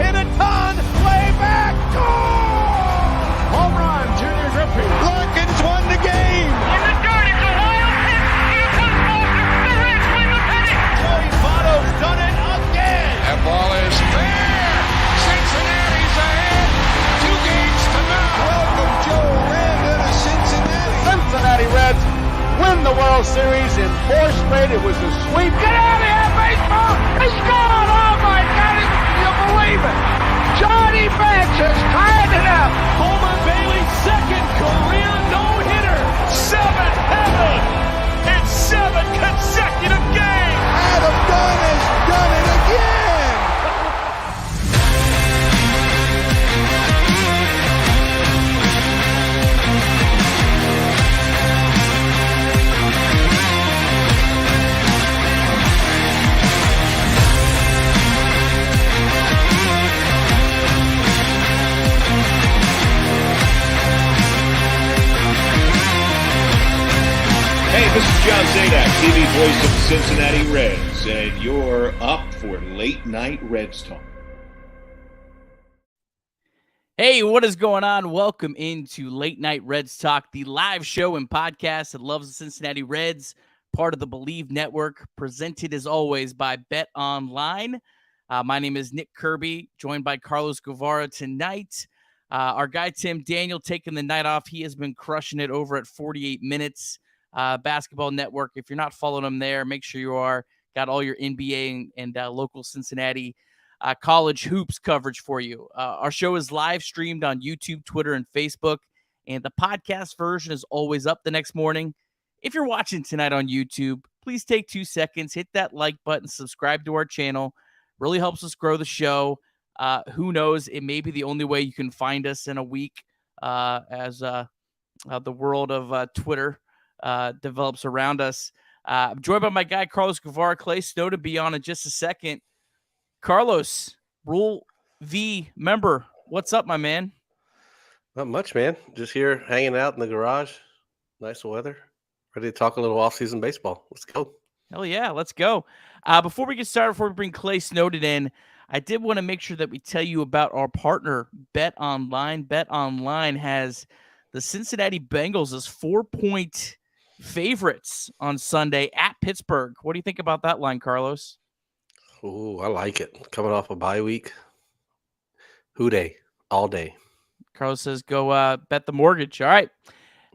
hit a ton, way back, goal! Home run, Junior Griffey. Larkins won the game. In the dirt, it's a wild pitch. Here comes Boston. The Reds win the pennant. Joey Votto's done it again. That ball is fair. Cincinnati's ahead. 2 games to none. Welcome, Joe Randa to Cincinnati. Cincinnati Reds win the World Series in 4 straight. It was a sweep. Get out of here, baseball. It's gone. Oh, my God. You believe it? Johnny Bench has tied it up. Homer Bailey's second career no-hitter. 7-heaven in 7 consecutive games. Adam Dunn has done it again. Hey, this is John Zadak, TV voice of the Cincinnati Reds, and you're up for Late Night Reds Talk. Hey, what is going on? Welcome into Late Night Reds Talk, the live show and podcast that loves the Cincinnati Reds, part of the BLEAV Network, presented as always by BetOnline. My name is Nick Kirby, joined by Carlos Guevara tonight. Our guy Tim Daniel taking the night off. He has been crushing it over at 48 Minutes. Basketball Network. If you're not following them there, make sure you are. Got all your NBA and local Cincinnati college hoops coverage for you. Our show is live streamed on YouTube, Twitter, and Facebook, and the podcast version is always up the next morning. If you're watching tonight on YouTube, please take 2 seconds, hit that like button, subscribe to our channel. Really helps us grow the show. Who knows? It may be the only way you can find us in a week as the world of Twitter develops around us. I'm joined by my guy, Carlos Guevara. Clay Snowden be on in just a second. Carlos, Rule V member, what's up, my man? Not much, man. Just here hanging out in the garage. Nice weather. Ready to talk a little off-season baseball. Let's go. Hell yeah, let's go. Before we get started, before we bring Clay Snowden in, I did want to make sure that we tell you about our partner, BetOnline. BetOnline has the Cincinnati Bengals as 4-point favorites on Sunday at Pittsburgh. What do you think about that line, Carlos? Ooh, I like it. Coming off a bye week. Hoo-day. All day. Carlos says go bet the mortgage. All right.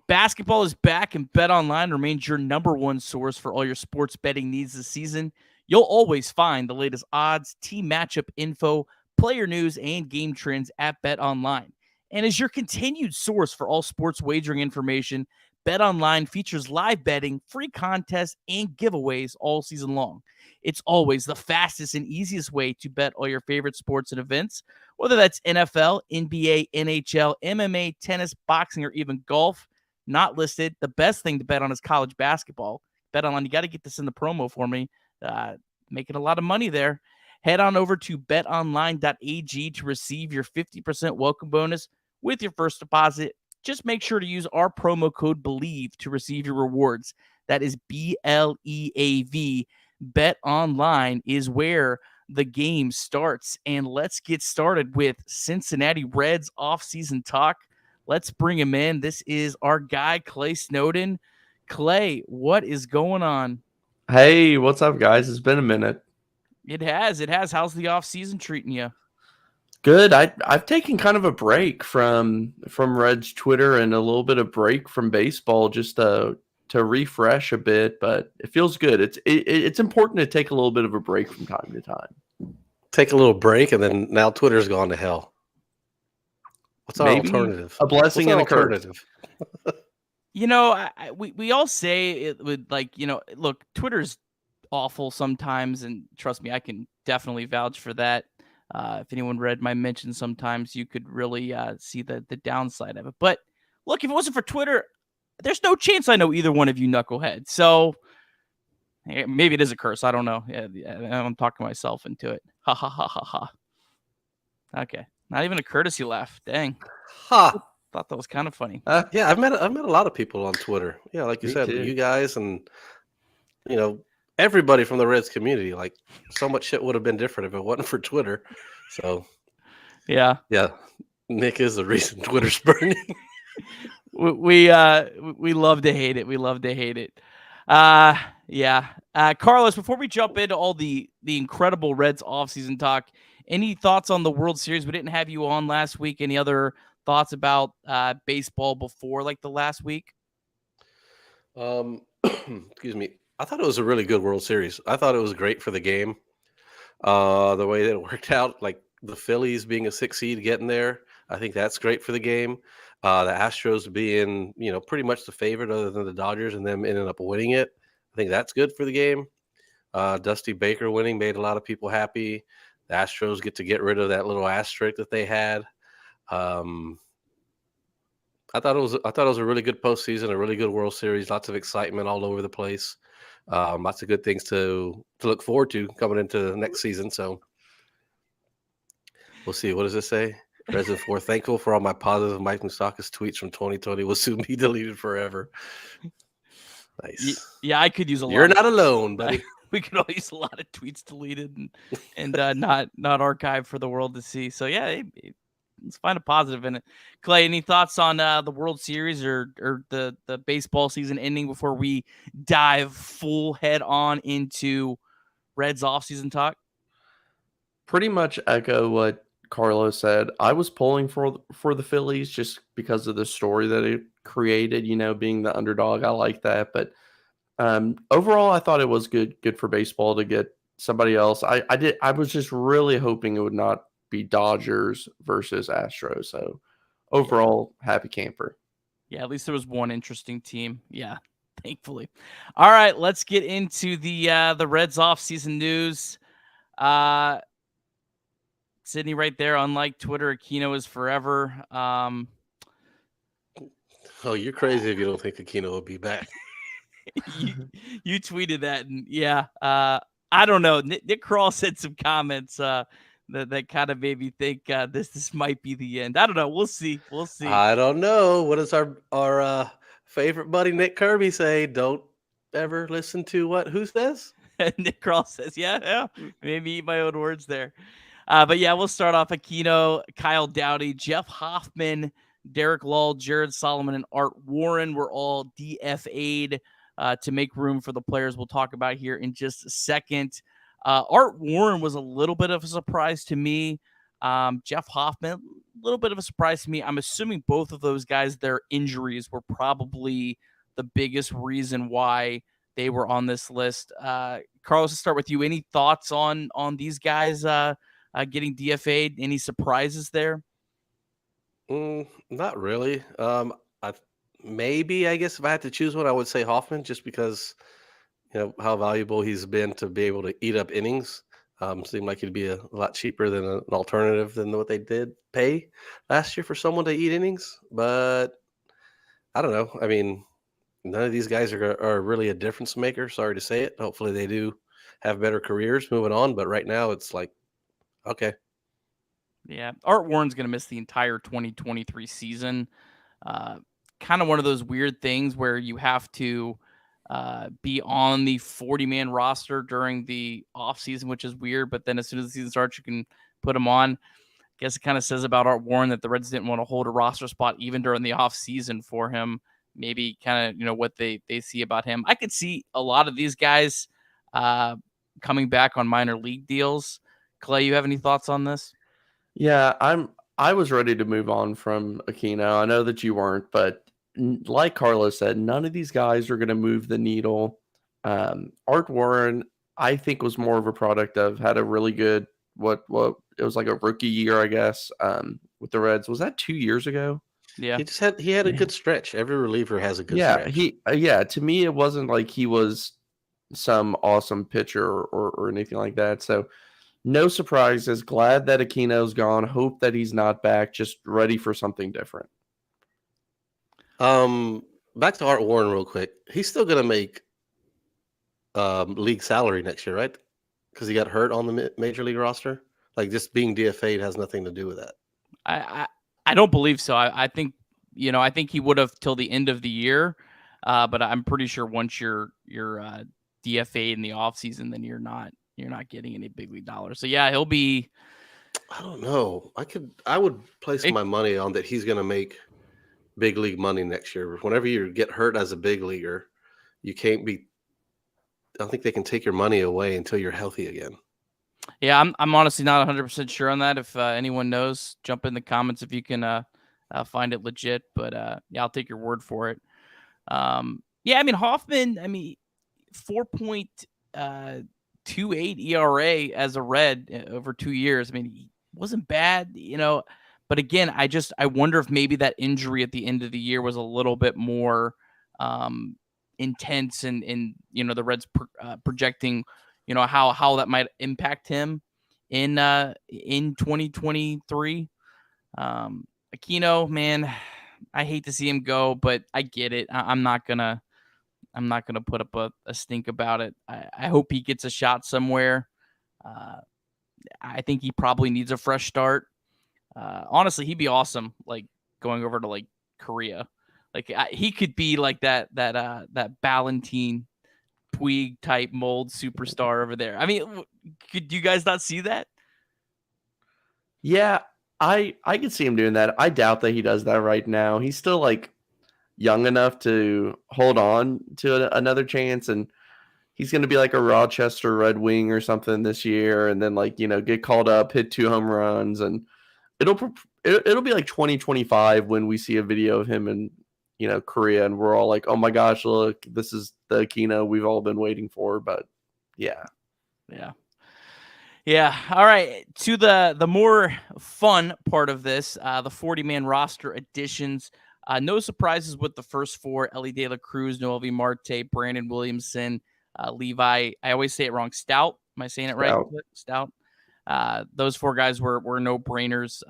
Basketball is back, and BetOnline remains your number one source for all your sports betting needs this season. You'll always find the latest odds, team matchup info, player news, and game trends at BetOnline. And as your continued source for all sports wagering information, BetOnline features live betting, free contests, and giveaways all season long. It's always the fastest and easiest way to bet all your favorite sports and events, whether that's NFL, NBA, NHL, MMA, tennis, boxing, or even golf. Not listed. The best thing to bet on is college basketball. BetOnline, you got to get this in the promo for me. Making a lot of money there. Head on over to betonline.ag to receive your 50% welcome bonus with your first deposit. Just make sure to use our promo code BELIEVE to receive your rewards. That is BLEAV. BetOnline is where the game starts. And let's get started with Cincinnati Reds offseason talk. Let's bring him in. This is our guy, Clay Snowden. Clay, what is going on? Hey, what's up, guys? It's been a minute. It has. How's the offseason treating you? Good. I've taken kind of a break from Reds Twitter and a little bit of break from baseball just to refresh a bit, but it feels good. It's important to take a little bit of a break from time to time. Take a little break, and then now Twitter's gone to hell. What's our alternative? A blessing and a curse. You know, we all say it would, like, you know, look, Twitter's awful sometimes, and trust me, I can definitely vouch for that. If anyone read my mention, sometimes you could really see the downside of it. But look, if it wasn't for Twitter, there's no chance I know either one of you knuckleheads. So maybe it is a curse. I don't know. Yeah, I'm talking myself into it. Ha ha ha ha ha. Okay, not even a courtesy laugh. Dang. Ha. Thought that was kind of funny. Yeah, I've met a lot of people on Twitter. Yeah, like you said, too. You guys and everybody from the Reds community. Like, so much shit would have been different if it wasn't for Twitter. So Yeah. Yeah. Nick is the reason Twitter's burning. We love to hate it. We love to hate it. Yeah. Carlos, before we jump into all the incredible Reds offseason talk, any thoughts on the World Series? We didn't have you on last week. Any other thoughts about baseball before like the last week? Excuse me. I thought it was a really good World Series. I thought it was great for the game. The way that it worked out, like the Phillies being a 6 seed getting there, I think that's great for the game. The Astros being, pretty much the favorite other than the Dodgers and them ending up winning it. I think that's good for the game. Dusty Baker winning made a lot of people happy. The Astros get rid of that little asterisk that they had. I thought it was a really good postseason, a really good World Series, lots of excitement all over the place. Lots of good things to look forward to coming into the next season. So we'll see. What does it say? Resident 4, thankful for all my positive Mike Moustakas tweets from 2020 will soon be deleted forever. Nice. Yeah, I could use a lot. You're not alone, buddy. We could all use a lot of tweets deleted and not archived for the world to see. So yeah, let's find a positive in it. Clay, any thoughts on the World Series or the baseball season ending before we dive full head on into Reds offseason talk? Pretty much echo what Carlos said. I was pulling for the Phillies just because of the story that it created, being the underdog. I like that. But overall, I thought it was good for baseball to get somebody else. I was just really hoping it would not be Dodgers versus Astros. So overall, happy camper. Yeah, at least there was one interesting team. Yeah, thankfully. All right, let's get into the Reds offseason news. Sydney right there, unlike Twitter, Aquino is forever. Oh, you're crazy if you don't think Aquino will be back. you tweeted that, and yeah, I don't know. Nick Kroll said some comments that kind of made me think this might be the end. I don't know. We'll see. I don't know. What does our favorite buddy Nick Kirby say? Don't ever listen to who says? Nick Kroll says, yeah. Maybe eat my own words there. But yeah, we'll start off Aquino, Kyle Dowdy, Jeff Hoffman, Derek Lull, Jared Solomon, and Art Warren were all DFA'd to make room for the players we'll talk about here in just a second. Art Warren was a little bit of a surprise to me. Jeff Hoffman, a little bit of a surprise to me. I'm assuming both of those guys, their injuries were probably the biggest reason why they were on this list. Carlos, let's start with you. Any thoughts on these guys getting DFA'd? Any surprises there? Not really. I guess if I had to choose one, I would say Hoffman, just because how valuable he's been to be able to eat up innings. Seemed like he'd be a lot cheaper than an alternative than what they did pay last year for someone to eat innings. But I don't know. I mean, none of these guys are really a difference maker. Sorry to say it. Hopefully they do have better careers moving on. But right now it's like, okay. Yeah. Art Warren's going to miss the entire 2023 season. Kind of one of those weird things where you have to be on the 40-man roster during the offseason, which is weird. But then as soon as the season starts, you can put him on. I guess it kind of says about Art Warren that the Reds didn't want to hold a roster spot even during the offseason for him. Maybe kind of, what they see about him. I could see a lot of these guys coming back on minor league deals. Clay, you have any thoughts on this? Yeah, I was ready to move on from Aquino. I know that you weren't, but like Carlos said, none of these guys are going to move the needle. Art Warren, I think, was more of a product of had a really good what it was like a rookie year, I guess, with the Reds. Was that 2 years ago? Yeah, he had a good stretch. Every reliever has a good stretch. To me, it wasn't like he was some awesome pitcher or anything like that. So no surprises. Glad that Aquino's gone. Hope that he's not back. Just ready for something different. Back to Art Warren real quick. He's still going to make league salary next year, right? Because he got hurt on the major league roster. Like, just being DFA'd has nothing to do with that. I don't believe so. I think I think he would have till the end of the year, but I'm pretty sure once you're DFA'd in the offseason, then you're not getting any big league dollars. So yeah, he'll be I don't know. I would place my money on that he's going to make big league money next year. Whenever you get hurt as a big leaguer, you can't be. I don't think they can take your money away until you're healthy again. Yeah, I'm honestly not 100% sure on that. If anyone knows, jump in the comments if you can find it legit. But yeah, I'll take your word for it. Yeah, I mean Hoffman. I mean 4.28 ERA as a Red over 2 years. I mean, he wasn't bad, But again, I wonder if maybe that injury at the end of the year was a little bit more intense, and the Reds projecting, how that might impact him in 2023. Aquino, man, I hate to see him go, but I get it. I'm not gonna put up a stink about it. I hope he gets a shot somewhere. I think he probably needs a fresh start. Honestly, he'd be awesome, like going over to like Korea. Like he could be like that Ballantine Puig type mold superstar over there. I mean, do you guys not see that? Yeah, I could see him doing that. I doubt that he does that right now. He's still like young enough to hold on to another chance, and he's going to be like a Rochester Red Wing or something this year, and then get called up, hit 2 home runs, and it'll be like 2025 when we see a video of him in Korea, and we're all like, oh my gosh, look, this is the Aquino we've all been waiting for. But yeah. All right, to the more fun part of this, the 40-man roster additions. No surprises with the first 4: Elly De La Cruz, Noelvi Marte, Brandon Williamson, Levi. I always say it wrong. Stout. Am I saying it right? Stout. Those 4 guys were no-brainers.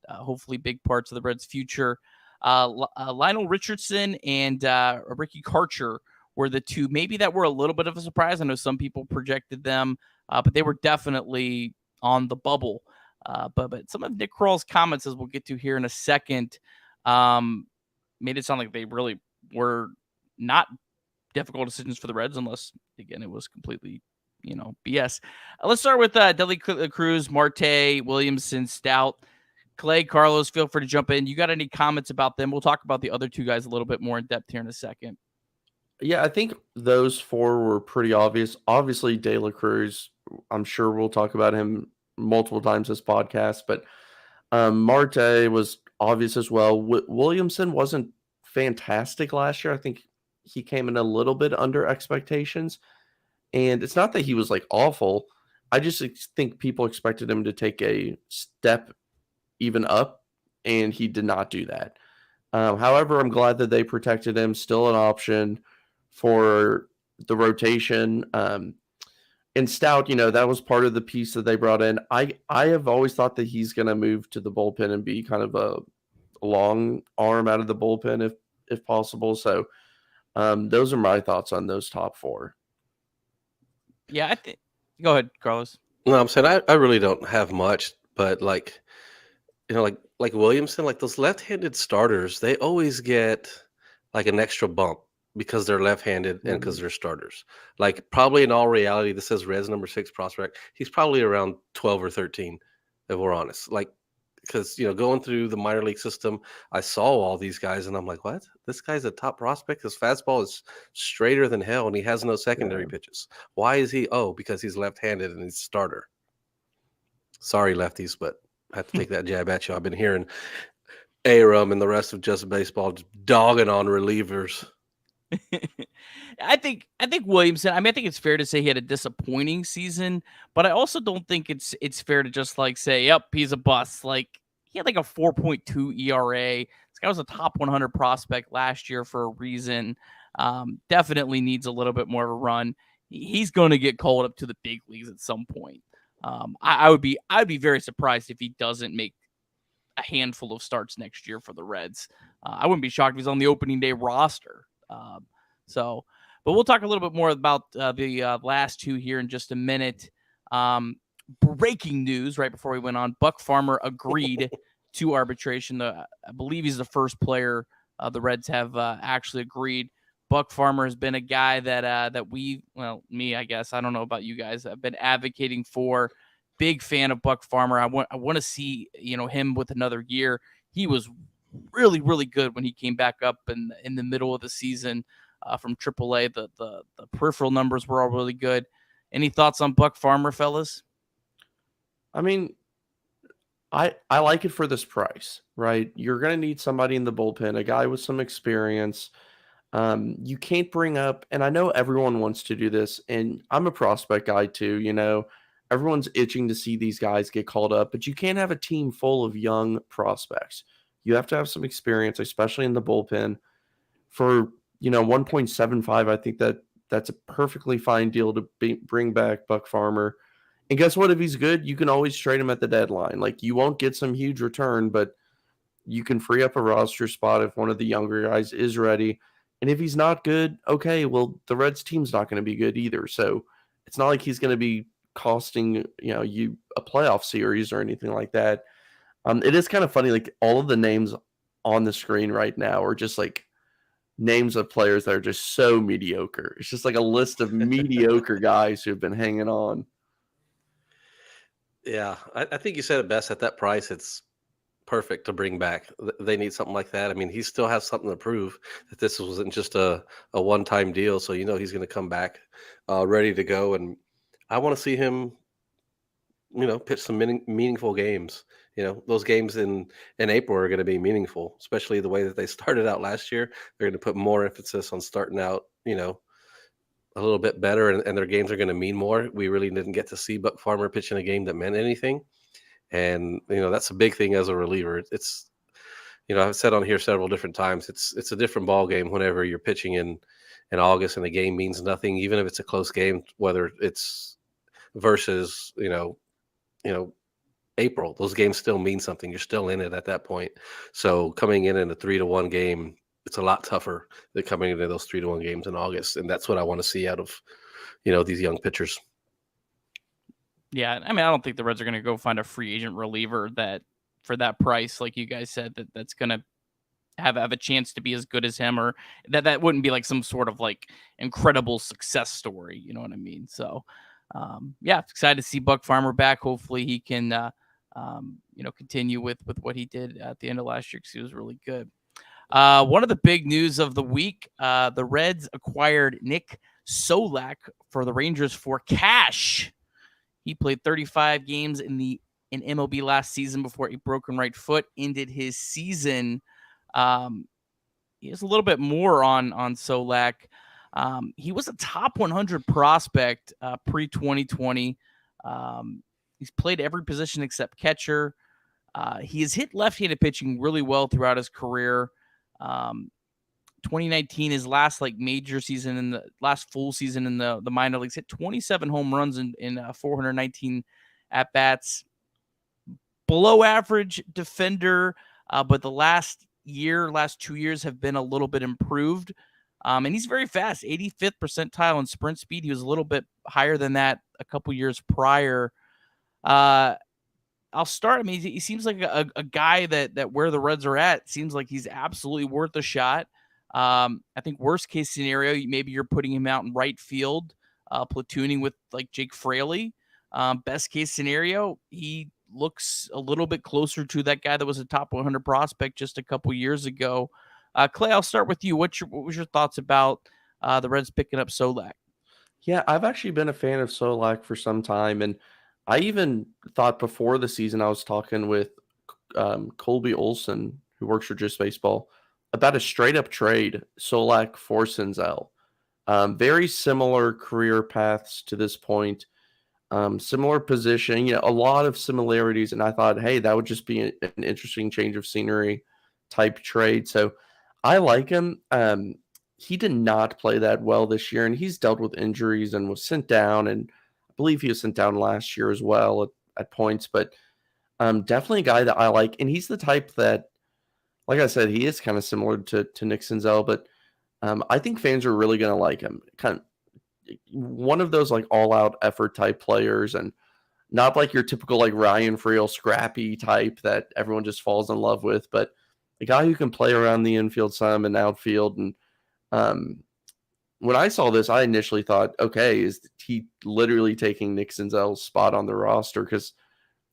Hopefully big parts of the Reds' future. Lionel Richardson and Ricky Karcher were the 2 maybe that were a little bit of a surprise. I know some people projected them, but they were definitely on the bubble. But some of Nick Kroll's comments, as we'll get to here in a second, made it sound like they really were not difficult decisions for the Reds, unless, again, it was completely, BS. Let's start with De La Cruz, Marte, Williamson, Stout. Clay, Carlos, feel free to jump in. You got any comments about them? We'll talk about the other 2 guys a little bit more in depth here in a second. Yeah, I think those 4 were pretty obvious. Obviously, De La Cruz, I'm sure we'll talk about him multiple times this podcast, but Marte was obvious as well. Williamson wasn't fantastic last year. I think he came in a little bit under expectations, and it's not that he was like awful. I just think people expected him to take a step even up, and he did not do that. However, I'm glad that they protected him. Still an option for the rotation. And Stout, that was part of the piece that they brought in. I have always thought that he's going to move to the bullpen and be kind of a long arm out of the bullpen if possible. So those are my thoughts on those top 4. Yeah, I think. Go ahead, Carlos. No, I'm saying I really don't have much, but like Williamson, like those left-handed starters, they always get like an extra bump because they're left-handed and because they're starters. Like probably in all reality, this says Reds number 6 prospect. He's probably around 12 or 13, if we're honest. Like, because going through the minor league system, I saw all these guys and I'm like, what? This guy's a top prospect. His fastball is straighter than hell and he has no secondary pitches. Why is he? Oh, because he's left-handed and he's a starter. Sorry, lefties, but I have to take that jab at you. I've been hearing Aram and the rest of Just Baseball just dogging on relievers. I think Williamson, I think it's fair to say he had a disappointing season, but I also don't think it's fair to just like say, yep, he's a bust. Like he had like a 4.2 ERA. This guy was a top 100 prospect last year for a reason. Definitely needs a little bit more of a run. He's going to get called up to the big leagues at some point. I'd be very surprised if he doesn't make a handful of starts next year for the Reds. I wouldn't be shocked if he's on the opening day roster. But we'll talk a little bit more about the last 2 here in just a minute. Breaking news right before we went on: Buck Farmer agreed to arbitration. I believe he's the first player the Reds have actually agreed. Buck Farmer has been a guy that me, I guess, I don't know about you guys, have been advocating for. big fan of Buck Farmer. I want to see, him with another year. He was really, really good when he came back up in the middle of the season from AAA. The peripheral numbers were all really good. Any thoughts on Buck Farmer, fellas? I mean, I like it for this price, right? You're going to need somebody in the bullpen, a guy with some experience. You can't bring up, and I know everyone wants to do this, and I'm a prospect guy too, everyone's itching to see these guys get called up, but you can't have a team full of young prospects. You have to have some experience, especially in the bullpen. For, 1.75, I think that's a perfectly fine deal to bring back Buck Farmer. And guess what? If he's good, you can always trade him at the deadline. Like, you won't get some huge return, but you can free up a roster spot if one of the younger guys is ready. And if he's not good, okay, well, the Reds team's not going to be good either. So it's not like he's going to be costing, you a playoff series or anything like that. It is kind of funny, like all of the names on the screen right now are just like names of players that are just so mediocre. It's just like a list of mediocre guys who have been hanging on. Yeah, I think you said it best. At that price, it's perfect to bring back. They need something like that. I mean, he still has something to prove, that this wasn't just a one-time deal. So, he's going to come back ready to go. And I want to see him, pitch some meaningful games. Those games in April are going to be meaningful, especially the way that they started out last year. They're going to put more emphasis on starting out, a little bit better, and their games are going to mean more. We really didn't get to see Buck Farmer pitch in a game that meant anything. And, that's a big thing as a reliever. It's, I've said on here several different times, it's a different ball game whenever you're pitching in August and the game means nothing, even if it's a close game, whether it's versus, April. Those games still mean something. You're still in it at that point. So coming in a 3-1 game, it's a lot tougher than coming into those 3-1 games in August. And that's what I want to see out of, these young pitchers. Yeah, I mean, I don't think the Reds are going to go find a free agent reliever that, for that price, like you guys said, that's going to have a chance to be as good as him, or that wouldn't be like some sort of like incredible success story. You know what I mean? So, yeah, excited to see Buck Farmer back. Hopefully he can, continue with what he did at the end of last year, because he was really good. One of the big news of the week, the Reds acquired Nick Solak for the Rangers for cash. He played 35 games in MLB last season before a broken right foot ended his season. Here's a little bit more on Solak. He was a top 100 prospect pre-2020. He's played every position except catcher. He has hit left-handed pitching really well throughout his career. 2019, his last major season, in the last full season in the minor leagues, hit 27 home runs in 419 at-bats. Below average defender, but the last 2 years have been a little bit improved. And he's very fast, 85th percentile in sprint speed. He was a little bit higher than that a couple years prior. I'll start. I mean, he seems like a guy that where the Reds are at, seems like he's absolutely worth a shot. I think worst case scenario, maybe you're putting him out in right field, platooning with like Jake Fraley. Best case scenario, he looks a little bit closer to that guy that was a top 100 prospect just a couple years ago. Clay, I'll start with you. What was your thoughts about the Reds picking up Solak? Yeah, I've actually been a fan of Solak for some time, and I even thought before the season I was talking with Colby Olson, who works for Just Baseball, about a straight-up trade, Solak for Senzel. Very similar career paths to this point, similar position, a lot of similarities, and I thought, hey, that would just be an interesting change of scenery type trade. So I like him. He did not play that well this year, and he's dealt with injuries and was sent down, and I believe he was sent down last year as well at points, but definitely a guy that I like, and he's the type that, like I said, he is kind of similar to Nick Senzel, but I think fans are really going to like him. Kind of one of those like all-out effort type players, and not like your typical like Ryan Freel scrappy type that everyone just falls in love with, but a guy who can play around the infield some and outfield, and when I saw this, I initially thought, okay, is he literally taking Nick Senzel's spot on the roster? Because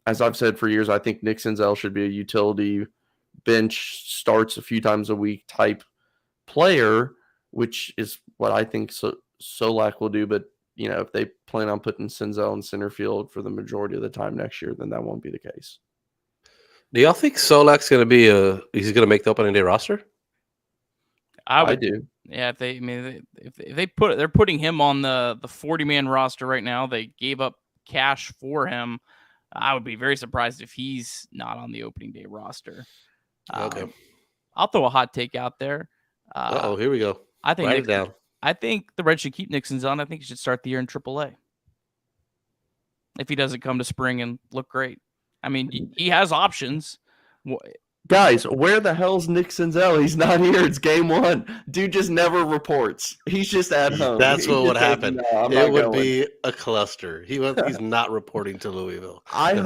as I've said for years, I think Nick Senzel should be a utility bench, starts a few times a week type player, which is what I think Solak will do. But, if they plan on putting Senzel in center field for the majority of the time next year, then that won't be the case. Do y'all think Solak's going to be he's going to make the opening day roster? I do. Yeah, they're putting him on the 40-man roster right now. They gave up cash for him. I would be very surprised if he's not on the opening day roster. Okay. I'll throw a hot take out there. Here we go. I think Write it down. I think the Reds should keep Nick Senzel. I think he should start the year in AAA. If he doesn't come to spring and look great. I mean, he has options. Guys, where the hell's Nick Senzel? He's not here. It's game 1. Dude just never reports. He's just at home. That's what would happen. No, it would be a cluster. He's not reporting to Louisville. I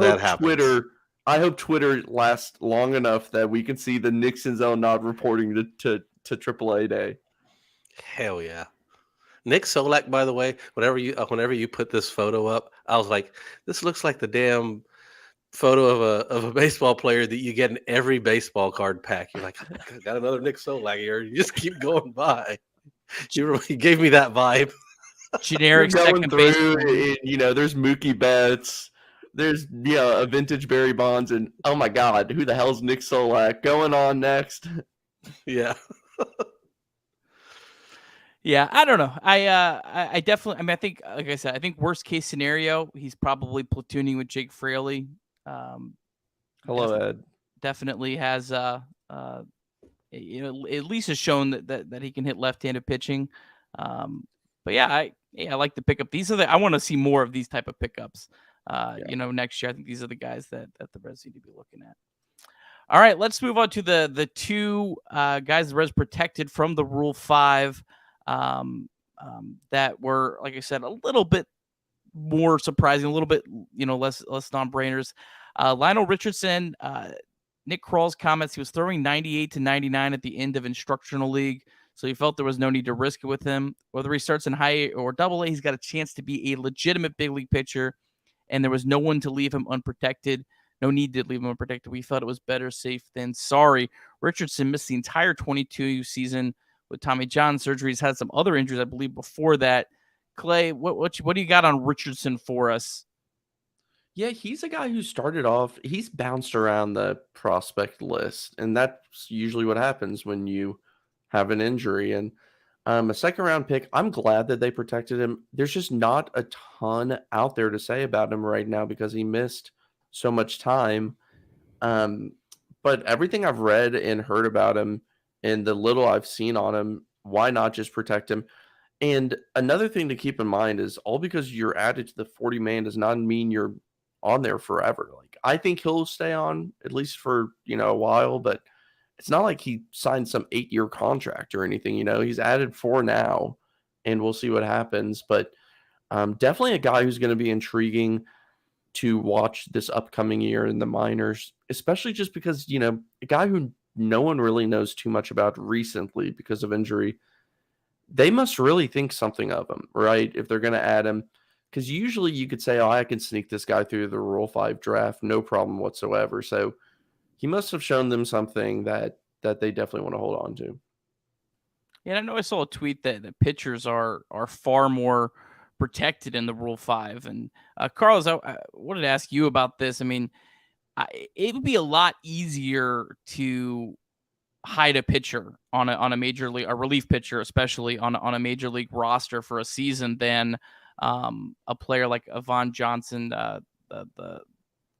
hope Twitter lasts long enough that we can see the Nick Senzel not reporting to AAA day. Hell yeah. Nick Solak, by the way, whenever you put this photo up, I was like, this looks like the damn photo of a baseball player that you get in every baseball card pack. You're like, I got another Nick Solak here. You just keep going by. You gave me that vibe. Generic second baseman. There's Mookie Betts. There's a vintage Barry Bonds, and oh my God, who the hell's Nick Solak? Going on next? Yeah. Yeah, I don't know. I definitely. I mean, I think, like I said, I think worst case scenario, he's probably platooning with Jake Fraley. Hello, Ed. Definitely has at least has shown that he can hit left-handed pitching. But yeah, I like the pickup. I want to see more of these type of pickups. Next year, I think these are the guys that the Reds need to be looking at. All right, let's move on to the two guys the Reds protected from the Rule 5 that were, like I said, a little bit more surprising, a little bit, less non-brainers. Lionel Richardson, Nick Kroll's comments, he was throwing 98 to 99 at the end of instructional league, so he felt there was no need to risk it with him. Whether he starts in high or double A, he's got a chance to be a legitimate big league pitcher, and there was no one to leave him unprotected. No need to leave him unprotected. We felt it was better safe than sorry. Richardson missed the entire 22 season with Tommy John surgery. He's had some other injuries, I believe, before that. Clay, what do you got on Richardson for us? Yeah, he's a guy who started off, he's bounced around the prospect list, and that's usually what happens when you have an injury. And a second-round pick, I'm glad that they protected him. There's just not a ton out there to say about him right now because he missed so much time. But everything I've read and heard about him and the little I've seen on him, why not just protect him? And another thing to keep in mind is all because you're added to the 40-man does not mean you're on there forever. Like, I think he'll stay on at least for, a while, but it's not like he signed some 8-year contract or anything, he's added 4 now and we'll see what happens. But definitely a guy who's going to be intriguing to watch this upcoming year in the minors, especially just because, a guy who no one really knows too much about recently because of injury, they must really think something of him, right? If they're going to add him, because usually you could say, oh, I can sneak this guy through the Rule 5 draft, no problem whatsoever. So he must have shown them something that they definitely want to hold on to. Yeah, I know I saw a tweet that the pitchers are far more protected in the Rule 5. And Carlos, I wanted to ask you about this. I mean, it would be a lot easier to hide a pitcher on a major league, a relief pitcher, especially on a major league roster for a season than a player like Avon Johnson, the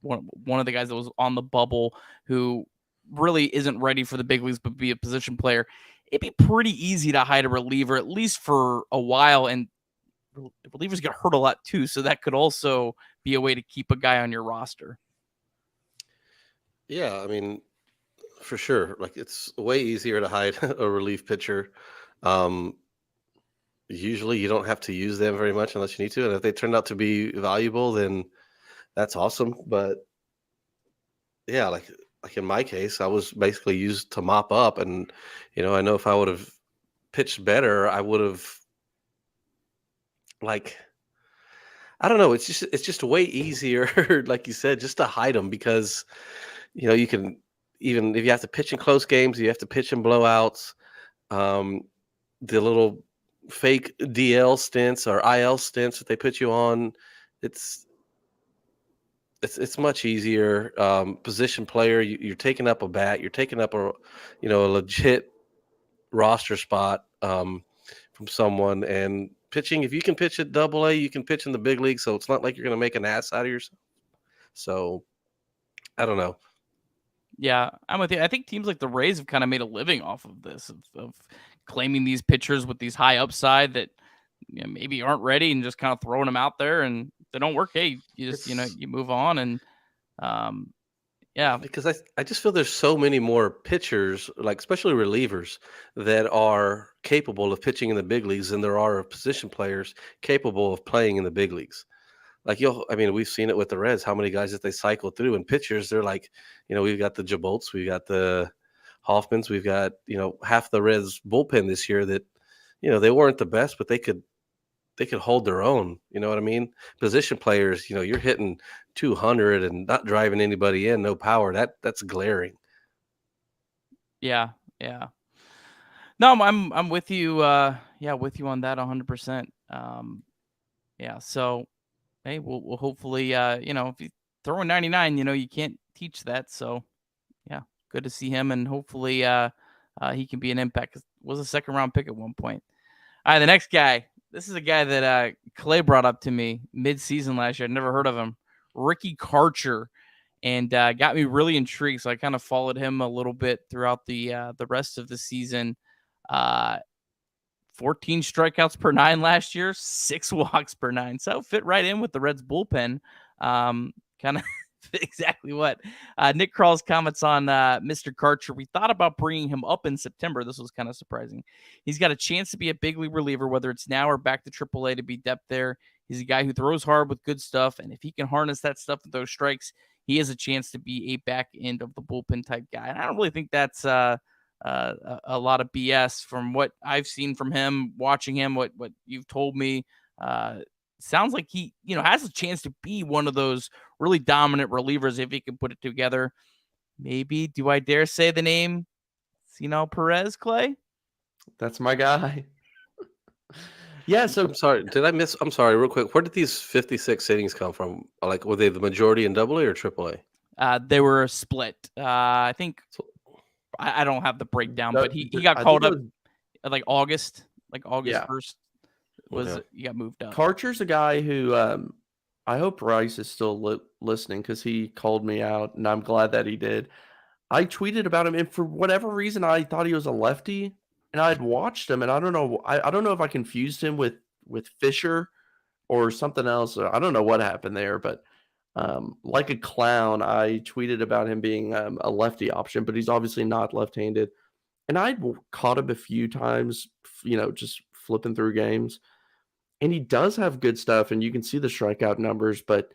one of the guys that was on the bubble who really isn't ready for the big leagues but be a position player. It'd be pretty easy to hide a reliever at least for a while, and relievers get hurt a lot too, so that could also be a way to keep a guy on your roster. Yeah, I mean, for sure. Like, it's way easier to hide a relief pitcher. Usually you don't have to use them very much unless you need to. And if they turn out to be valuable, then that's awesome. But yeah, like in my case, I was basically used to mop up. And, I know if I would have pitched better, I would have like, I don't know. It's just way easier, like you said, just to hide them because you can, even if you have to pitch in close games, you have to pitch in blowouts. Um, the little fake DL stints or IL stints that they put you on, it's much easier. Position player, you're taking up a bat, you're taking up a legit roster spot from someone, and pitching. If you can pitch at Double A, you can pitch in the big league. So it's not like you're going to make an ass out of yourself. So I don't know. Yeah, I'm with you. I think teams like the Rays have kind of made a living off of this, of claiming these pitchers with these high upside that maybe aren't ready and just kind of throwing them out there, and if they don't work, hey, you just you move on. And yeah, because I just feel there's so many more pitchers, like especially relievers, that are capable of pitching in the big leagues than there are position players capable of playing in the big leagues. Like we've seen it with the Reds, how many guys that they cycle through, and pitchers, they're like, we've got the Jabolts, we've got the Hoffmans, we've got, half the Reds bullpen this year that, they weren't the best, but they could hold their own. You know what I mean? Position players, you're hitting 200 and not driving anybody in, no power. That's glaring. Yeah. No, I'm with you. With you on that 100%. Yeah. So, hey, we'll hopefully, if you throw in 99, you can't teach that. So, yeah, good to see him, and hopefully, he can be an impact. Was a second round pick at one point. All right, the next guy. This is a guy that Clay brought up to me mid-season last year. I'd never heard of him. Ricky Karcher, and got me really intrigued. So I kind of followed him a little bit throughout the rest of the season. 14 strikeouts per 9 last year, 6 walks per 9. So fit right in with the Reds bullpen. Kind of exactly what Nick Krall's comments on Mr. Karcher. We thought about bringing him up in September. This was kind of surprising. He's got a chance to be a big league reliever, whether it's now or back to AAA to be depth there. He's a guy who throws hard with good stuff, and if he can harness that stuff with those strikes, he has a chance to be a back end of the bullpen type guy. And I don't really think that's a lot of BS from what I've seen from him, watching him, what you've told me. Sounds like he, has a chance to be one of those really dominant relievers if he can put it together. Maybe, do I dare say the name Cino Perez, Clay? That's my guy. Yeah, so I'm sorry. I'm sorry, real quick. Where did these 56 innings come from? Like, were they the majority in Double A or Triple A? They were split. I think I don't have the breakdown, but he got called up like August 1st. He got moved up. Karcher's a guy who I hope Rice is still listening, because he called me out, and I'm glad that he did. I tweeted about him, and for whatever reason, I thought he was a lefty, and I'd watched him, and I don't know. I don't know if I confused him with Fisher or something else. I don't know what happened there, but like a clown, I tweeted about him being a lefty option, but he's obviously not left-handed. And I'd caught him a few times, just flipping through games. And he does have good stuff, and you can see the strikeout numbers, but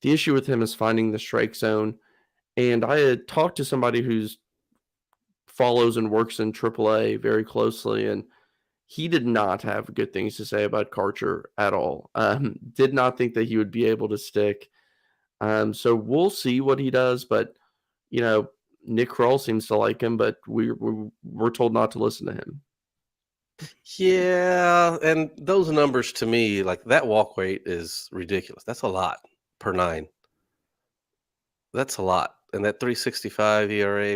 the issue with him is finding the strike zone. And I had talked to somebody who's follows and works in AAA very closely, and he did not have good things to say about Karcher at all. Did not think that he would be able to stick. So we'll see what he does, but Nick Krall seems to like him, but we're told not to listen to him. Yeah, and those numbers to me, like that walk rate is ridiculous. That's a lot per 9. That's a lot. And that 3.65 ERA,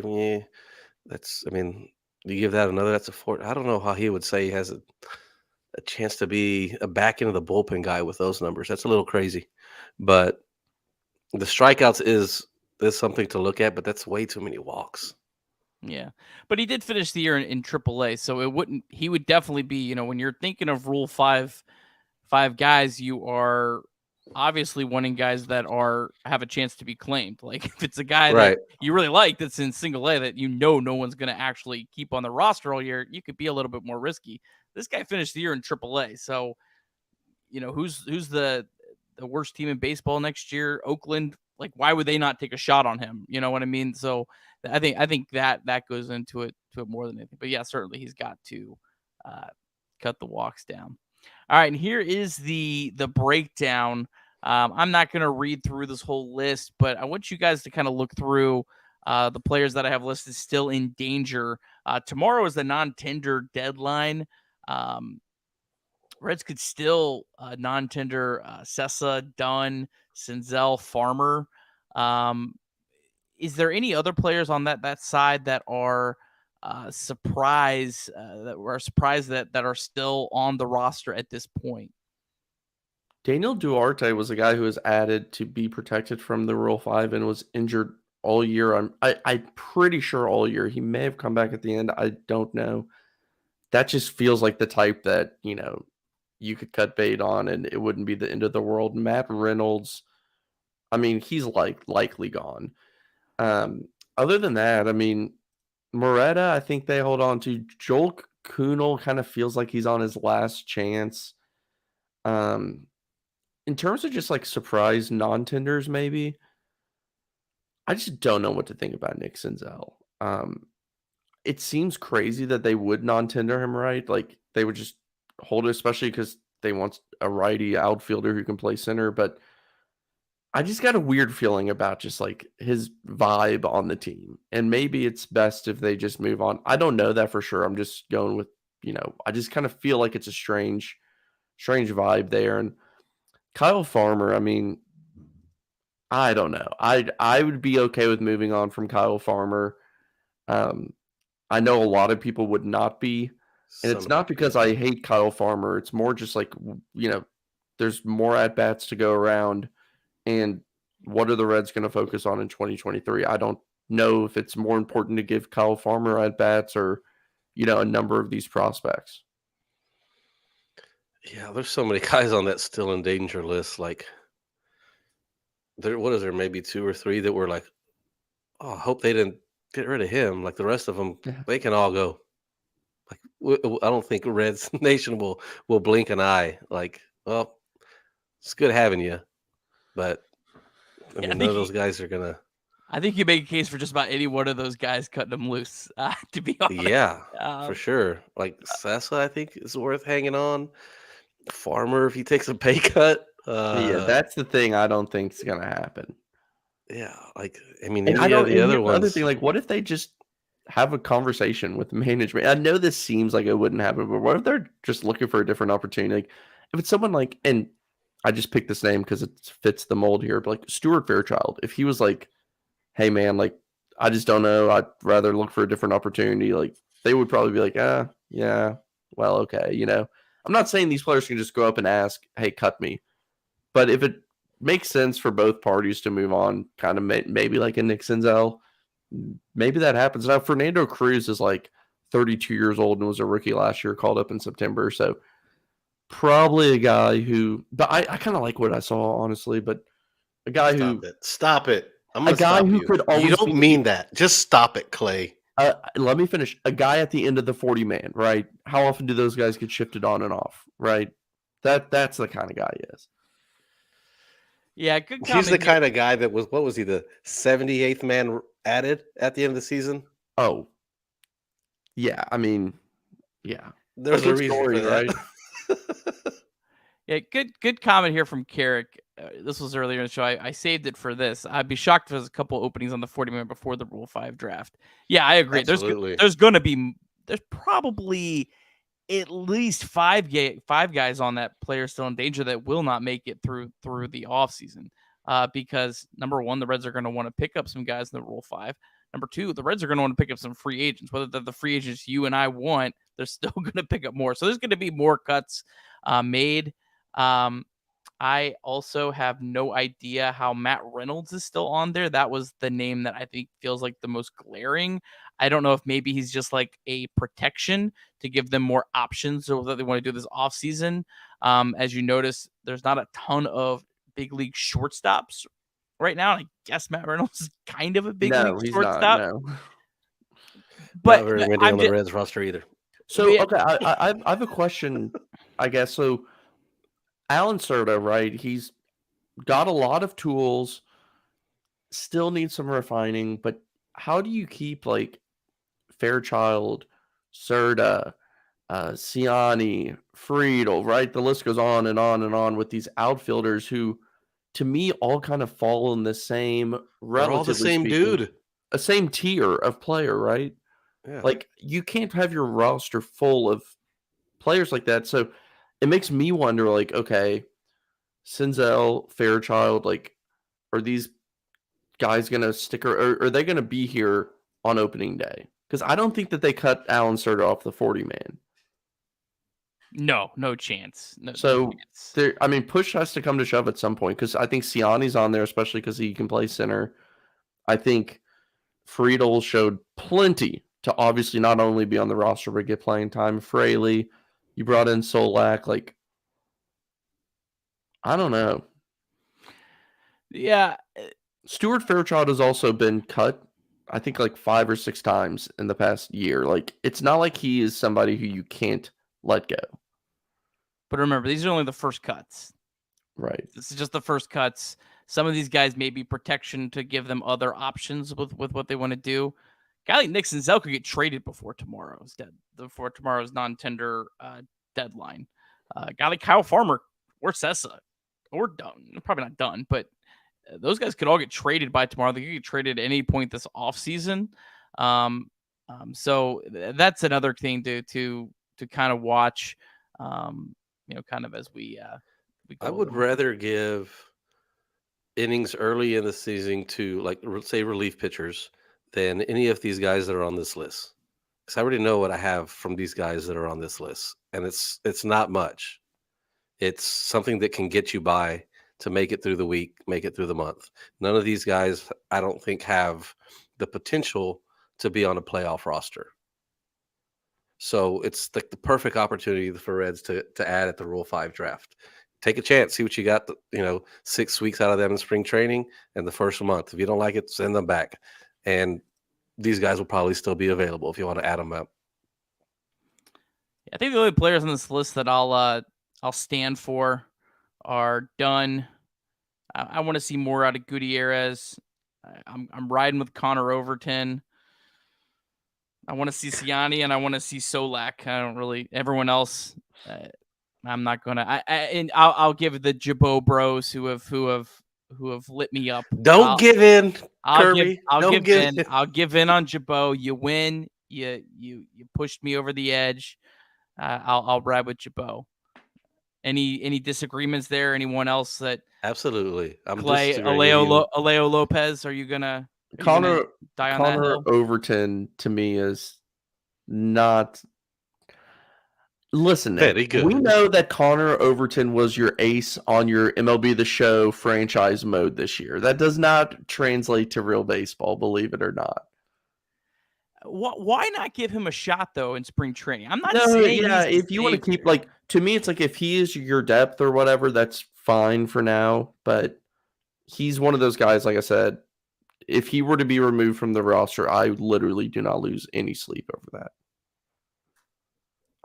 you give that another, that's a 4. I don't know how he would say he has a chance to be a back end of the bullpen guy with those numbers. That's a little crazy. But the strikeouts is something to look at, but that's way too many walks. Yeah, but he did finish the year in AAA, so he would definitely be, when you're thinking of Rule 5 guys, you are obviously wanting guys that have a chance to be claimed. Like if it's a guy that you really like that's in single A that no one's going to actually keep on the roster all year, you could be a little bit more risky. This guy finished the year in AAA, so who's the worst team in baseball next year? Oakland. Like, why would they not take a shot on him? You know what I mean? So I think that goes into it more than anything. But yeah, certainly he's got to cut the walks down. All right, and here is the breakdown. I'm not going to read through this whole list, but I want you guys to kind of look through the players that I have listed still in danger. Tomorrow is the non-tender deadline. Reds could still non-tender Sessa, Dunn, Senzel, Farmer. Is there any other players on that side that are surprised that are still on the roster at this point? Daniel Duarte was a guy who was added to be protected from the Rule 5 and was injured all year. I'm pretty sure all year. He may have come back at the end. I don't know. That just feels like the type that, you could cut bait on and it wouldn't be the end of the world. Matt Reynolds, I mean, he's likely gone. Other than that, I mean, Moretta, I think they hold on to. Joel Kuhnel kind of feels like he's on his last chance. In terms of just like surprise non-tenders, maybe, I just don't know what to think about Nick Senzel. It seems crazy that they would non-tender him, right? Like they would just hold it, especially because they want a righty outfielder who can play center. But I just got a weird feeling about just like his vibe on the team. And maybe it's best if they just move on. I don't know that for sure. I'm just going with, I just kind of feel like it's a strange vibe there. And Kyle Farmer, I mean, I don't know. I would be okay with moving on from Kyle Farmer. I know a lot of people would not be. And it's not because I hate Kyle Farmer. It's more just like, there's more at-bats to go around. And what are the Reds going to focus on in 2023? I don't know if it's more important to give Kyle Farmer at-bats or, a number of these prospects. Yeah, there's so many guys on that still in danger list. Like, what is there, maybe 2 or 3 that were like, oh, I hope they didn't get rid of him. Like the rest of them, they can all go. Like, I don't think Reds Nation will blink an eye. Like, well, it's good having you, but I mean, none of those guys are gonna. I think you make a case for just about any one of those guys cutting them loose. To be honest, Yeah, for sure. Like Sessa, I think is worth hanging on. Farmer, if he takes a pay cut. Yeah, that's the thing I don't think is gonna happen. Yeah, like I mean, and any of the other ones. Other thing, like, what if they just have a conversation with management? I know this seems like it wouldn't happen, but what if they're just looking for a different opportunity? Like, if it's someone like, and I just picked this name because it fits the mold here, but like Stuart Fairchild, if he was like, hey man, like, I just don't know, I'd rather look for a different opportunity, like, they would probably be like, yeah, well, okay, I'm not saying these players can just go up and ask, hey, cut me. But if it makes sense for both parties to move on, kind of maybe like a Nick Senzel, maybe that happens. Now, Fernando Cruz is like 32 years old and was a rookie last year, called up in September. So probably a guy who, but I kind of like what I saw, honestly, but a guy Stop it. I'm a guy who could always. You don't mean that. Just stop it, Clay. Let me finish. A guy at the end of the 40-man, right? How often do those guys get shifted on and off, right? That's the kind of guy he is. Yeah, good comment. He's the kind of guy that was, what was he, the 78th man added at the end of the season? Oh, yeah. I mean, yeah. There's a reason story, for that. right? Yeah, good comment here from Carrick. This was earlier in the show. I saved it for this. I'd be shocked if there's a couple openings on the 40-man before the Rule 5 draft. Yeah, I agree. Absolutely. There's probably at least five guys on that player still in danger that will not make it through the offseason. Because number one, the Reds are going to want to pick up some guys in the Rule 5. Number two, the Reds are going to want to pick up some free agents. Whether they're the free agents you and I want, they're still going to pick up more. So there's going to be more cuts made. I also have no idea how Matt Reynolds is still on there. That was the name that I think feels like the most glaring. I don't know if maybe he's just like a protection to give them more options so that they want to do this offseason. As you notice, there's not a ton of big league shortstops right now. I guess Matt Reynolds is kind of a big league shortstop. No. But not very many on the Reds roster either. So, okay, I have a question, I guess. So, Alan Serta, right? He's got a lot of tools, still needs some refining, but how do you keep like Fairchild, Serta, Ciani, Friedel, right? The list goes on and on and on with these outfielders who, to me, all kind of fall in the same, They're all the relatively same speaking, dude. a same tier of player, right? Yeah. Like, you can't have your roster full of players like that. So it makes me wonder, like, okay, Senzel, Fairchild, like, are these guys going to stick, or are they going to be here on opening day? Because I don't think that they cut Alan Serta off the 40-man. No chance. No chance. I mean, push has to come to shove at some point, because I think Ciani's on there, especially because he can play center. I think Friedel showed plenty to obviously not only be on the roster, but get playing time. Fraley, you brought in Solak. Like, I don't know. Yeah. Stuart Fairchild has also been cut, I think, like 5 or 6 times in the past year. Like, it's not like he is somebody who you can't let go. But remember, these are only the first cuts. Right. This is just the first cuts. Some of these guys may be protection to give them other options with what they want to do. Guy like Nick Solak could get traded before tomorrow's non-tender deadline. Guy like Kyle Farmer or Sessa or done. Probably not done, but those guys could all get traded by tomorrow. They could get traded at any point this offseason. So that's another thing to kind of watch. Kind of as we go. I would rather give innings early in the season to, like, say, relief pitchers than any of these guys that are on this list. Because I already know what I have from these guys that are on this list, and it's not much. It's something that can get you by to make it through the week, make it through the month. None of these guys, I don't think, have the potential to be on a playoff roster. So it's the perfect opportunity for Reds to add at the Rule 5 draft. Take a chance, see what you got, 6 weeks out of them in spring training and the first month. If you don't like it, send them back. And these guys will probably still be available if you want to add them up. I think the only players on this list that I'll stand for are Dunn. I want to see more out of Gutierrez. I'm riding with Connor Overton. I want to see Ciani and I want to see Solak. I don't really. Everyone else, I'm not gonna. I'll give the Jabot bros who have lit me up. Don't give in, Kirby. I'll give in. I'll give in on Jabot. You win. You pushed me over the edge. I'll ride with Jabot. Any disagreements there? Anyone else that? Absolutely. I'm Clay, Aleo Lopez. Are you gonna? Connor Connor Overton to me is not. Listen, very good. We know that Connor Overton was your ace on your MLB The Show franchise mode this year. That does not translate to real baseball, believe it or not. Why not give him a shot though in spring training? I'm not saying. Yeah, if you want to keep, like, to me, it's like if he is your depth or whatever, that's fine for now. But he's one of those guys, like I said. If he were to be removed from the roster, I literally do not lose any sleep over that.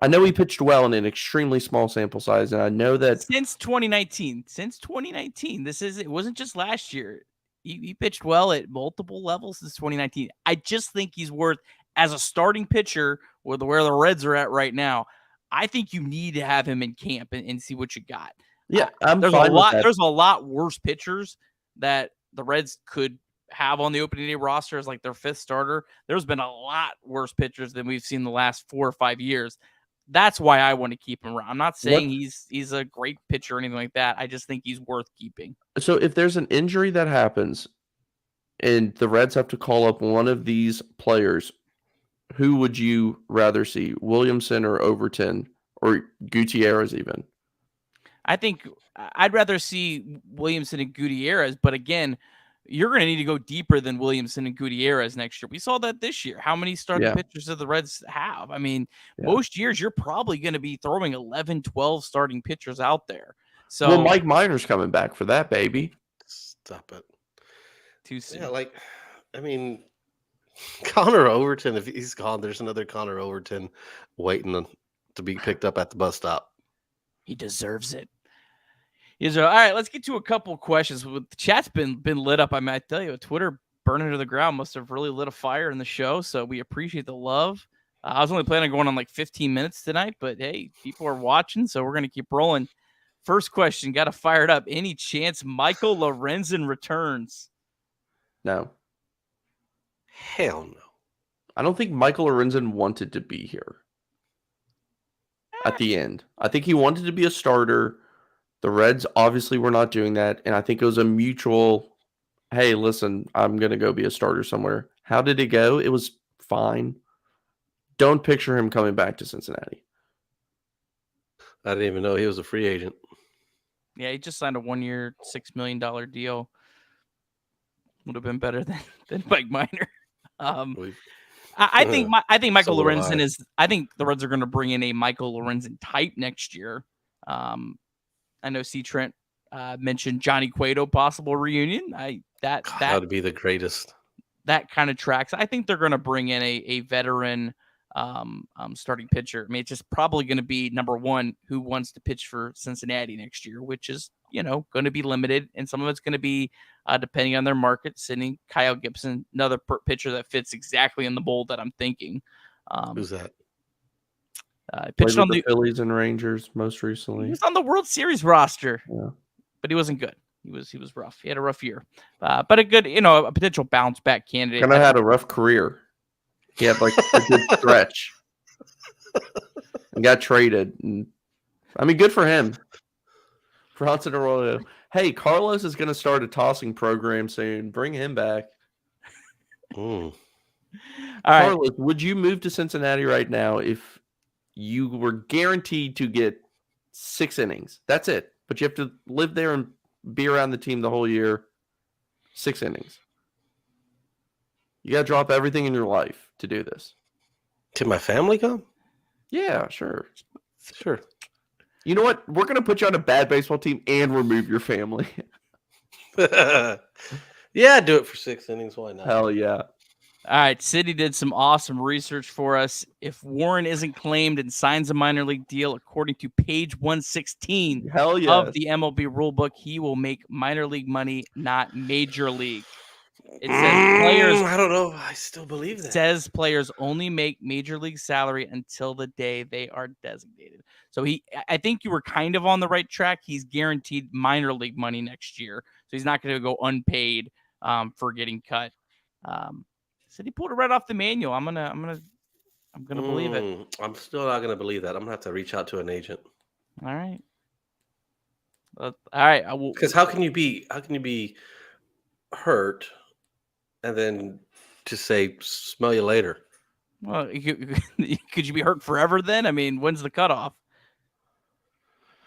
I know he pitched well in an extremely small sample size, and I know that since 2019, it wasn't just last year. He pitched well at multiple levels since 2019. I just think he's worth, as a starting pitcher with where the Reds are at right now, I think you need to have him in camp and see what you got. Yeah, there's a lot worse pitchers that the Reds could have on the opening day roster as like their 5th starter. There's been a lot worse pitchers than we've seen the last 4 or 5 years. That's why I want to keep him around. I'm not saying he's a great pitcher or anything like that. I just think he's worth keeping. So if there's an injury that happens and the Reds have to call up one of these players, who would you rather see, Williamson or Overton or Gutierrez even? I think I'd rather see Williamson and Gutierrez, but again, you're going to need to go deeper than Williamson and Gutierrez next year. We saw that this year. How many starting pitchers do the Reds have? I mean, most years you're probably going to be throwing 11, 12 starting pitchers out there. So, well, Mike Minor's coming back for that, baby. Stop it. Too soon. Yeah, Connor Overton, if he's gone, there's another Connor Overton waiting to be picked up at the bus stop. He deserves it. All right, let's get to a couple of questions. The chat's been lit up. I mean, I tell you, Twitter burning to the ground must have really lit a fire in the show. So we appreciate the love. I was only planning on going on like 15 minutes tonight, but hey, people are watching, so we're going to keep rolling. First question, got to fire it up. Any chance Michael Lorenzen returns? No. Hell no. I don't think Michael Lorenzen wanted to be here at the end. I think he wanted to be a starter. The Reds obviously were not doing that, and I think it was a mutual, hey, listen, I'm going to go be a starter somewhere. How did it go? It was fine. Don't picture him coming back to Cincinnati. I didn't even know he was a free agent. Yeah, he just signed a 1-year, $6 million deal. Would have been better than Mike Minor. I think Michael So Lorenzen is. I think the Reds are going to bring in a Michael Lorenzen type next year. I know C. Trent mentioned Johnny Cueto possible reunion. That would be the greatest. That kind of tracks. I think they're going to bring in a veteran starting pitcher. I mean, it's just probably going to be number one who wants to pitch for Cincinnati next year, which is going to be limited, and some of it's going to be depending on their market. Sending Kyle Gibson, another pitcher that fits exactly in the mold that I'm thinking. Who's that? Pitched on the Phillies and Rangers most recently. He was on the World Series roster, yeah, but he wasn't good. He was rough. He had a rough year, but a good, a potential bounce back candidate. Kind of had a rough career. He had like a good stretch and got traded. And, I mean, good for him. Bronson Arroyo. Hey, Carlos is going to start a tossing program soon. Bring him back. All right. Carlos, would you move to Cincinnati right now if you were guaranteed to get 6 innings? That's it. But you have to live there and be around the team the whole year. 6 innings. You got to drop everything in your life to do this. Can my family come? Yeah, sure. Sure. You know what? We're going to put you on a bad baseball team and remove your family. Yeah, do it for 6 innings. Why not? Hell yeah. All right, City did some awesome research for us. If Warren isn't claimed and signs a minor league deal, according to page 116 of the MLB rulebook, he will make minor league money, not major league. It says players. I don't know. I still believe that. It says players only make major league salary until the day they are designated. So I think you were kind of on the right track. He's guaranteed minor league money next year, so he's not going to go unpaid for getting cut. Said he pulled it right off the manual. I'm gonna believe it. I'm still not gonna believe that. I'm gonna have to reach out to an agent. All right. All right. Because how can you be hurt and then just say smell you later? Well, could you be hurt forever then? I mean, when's the cutoff?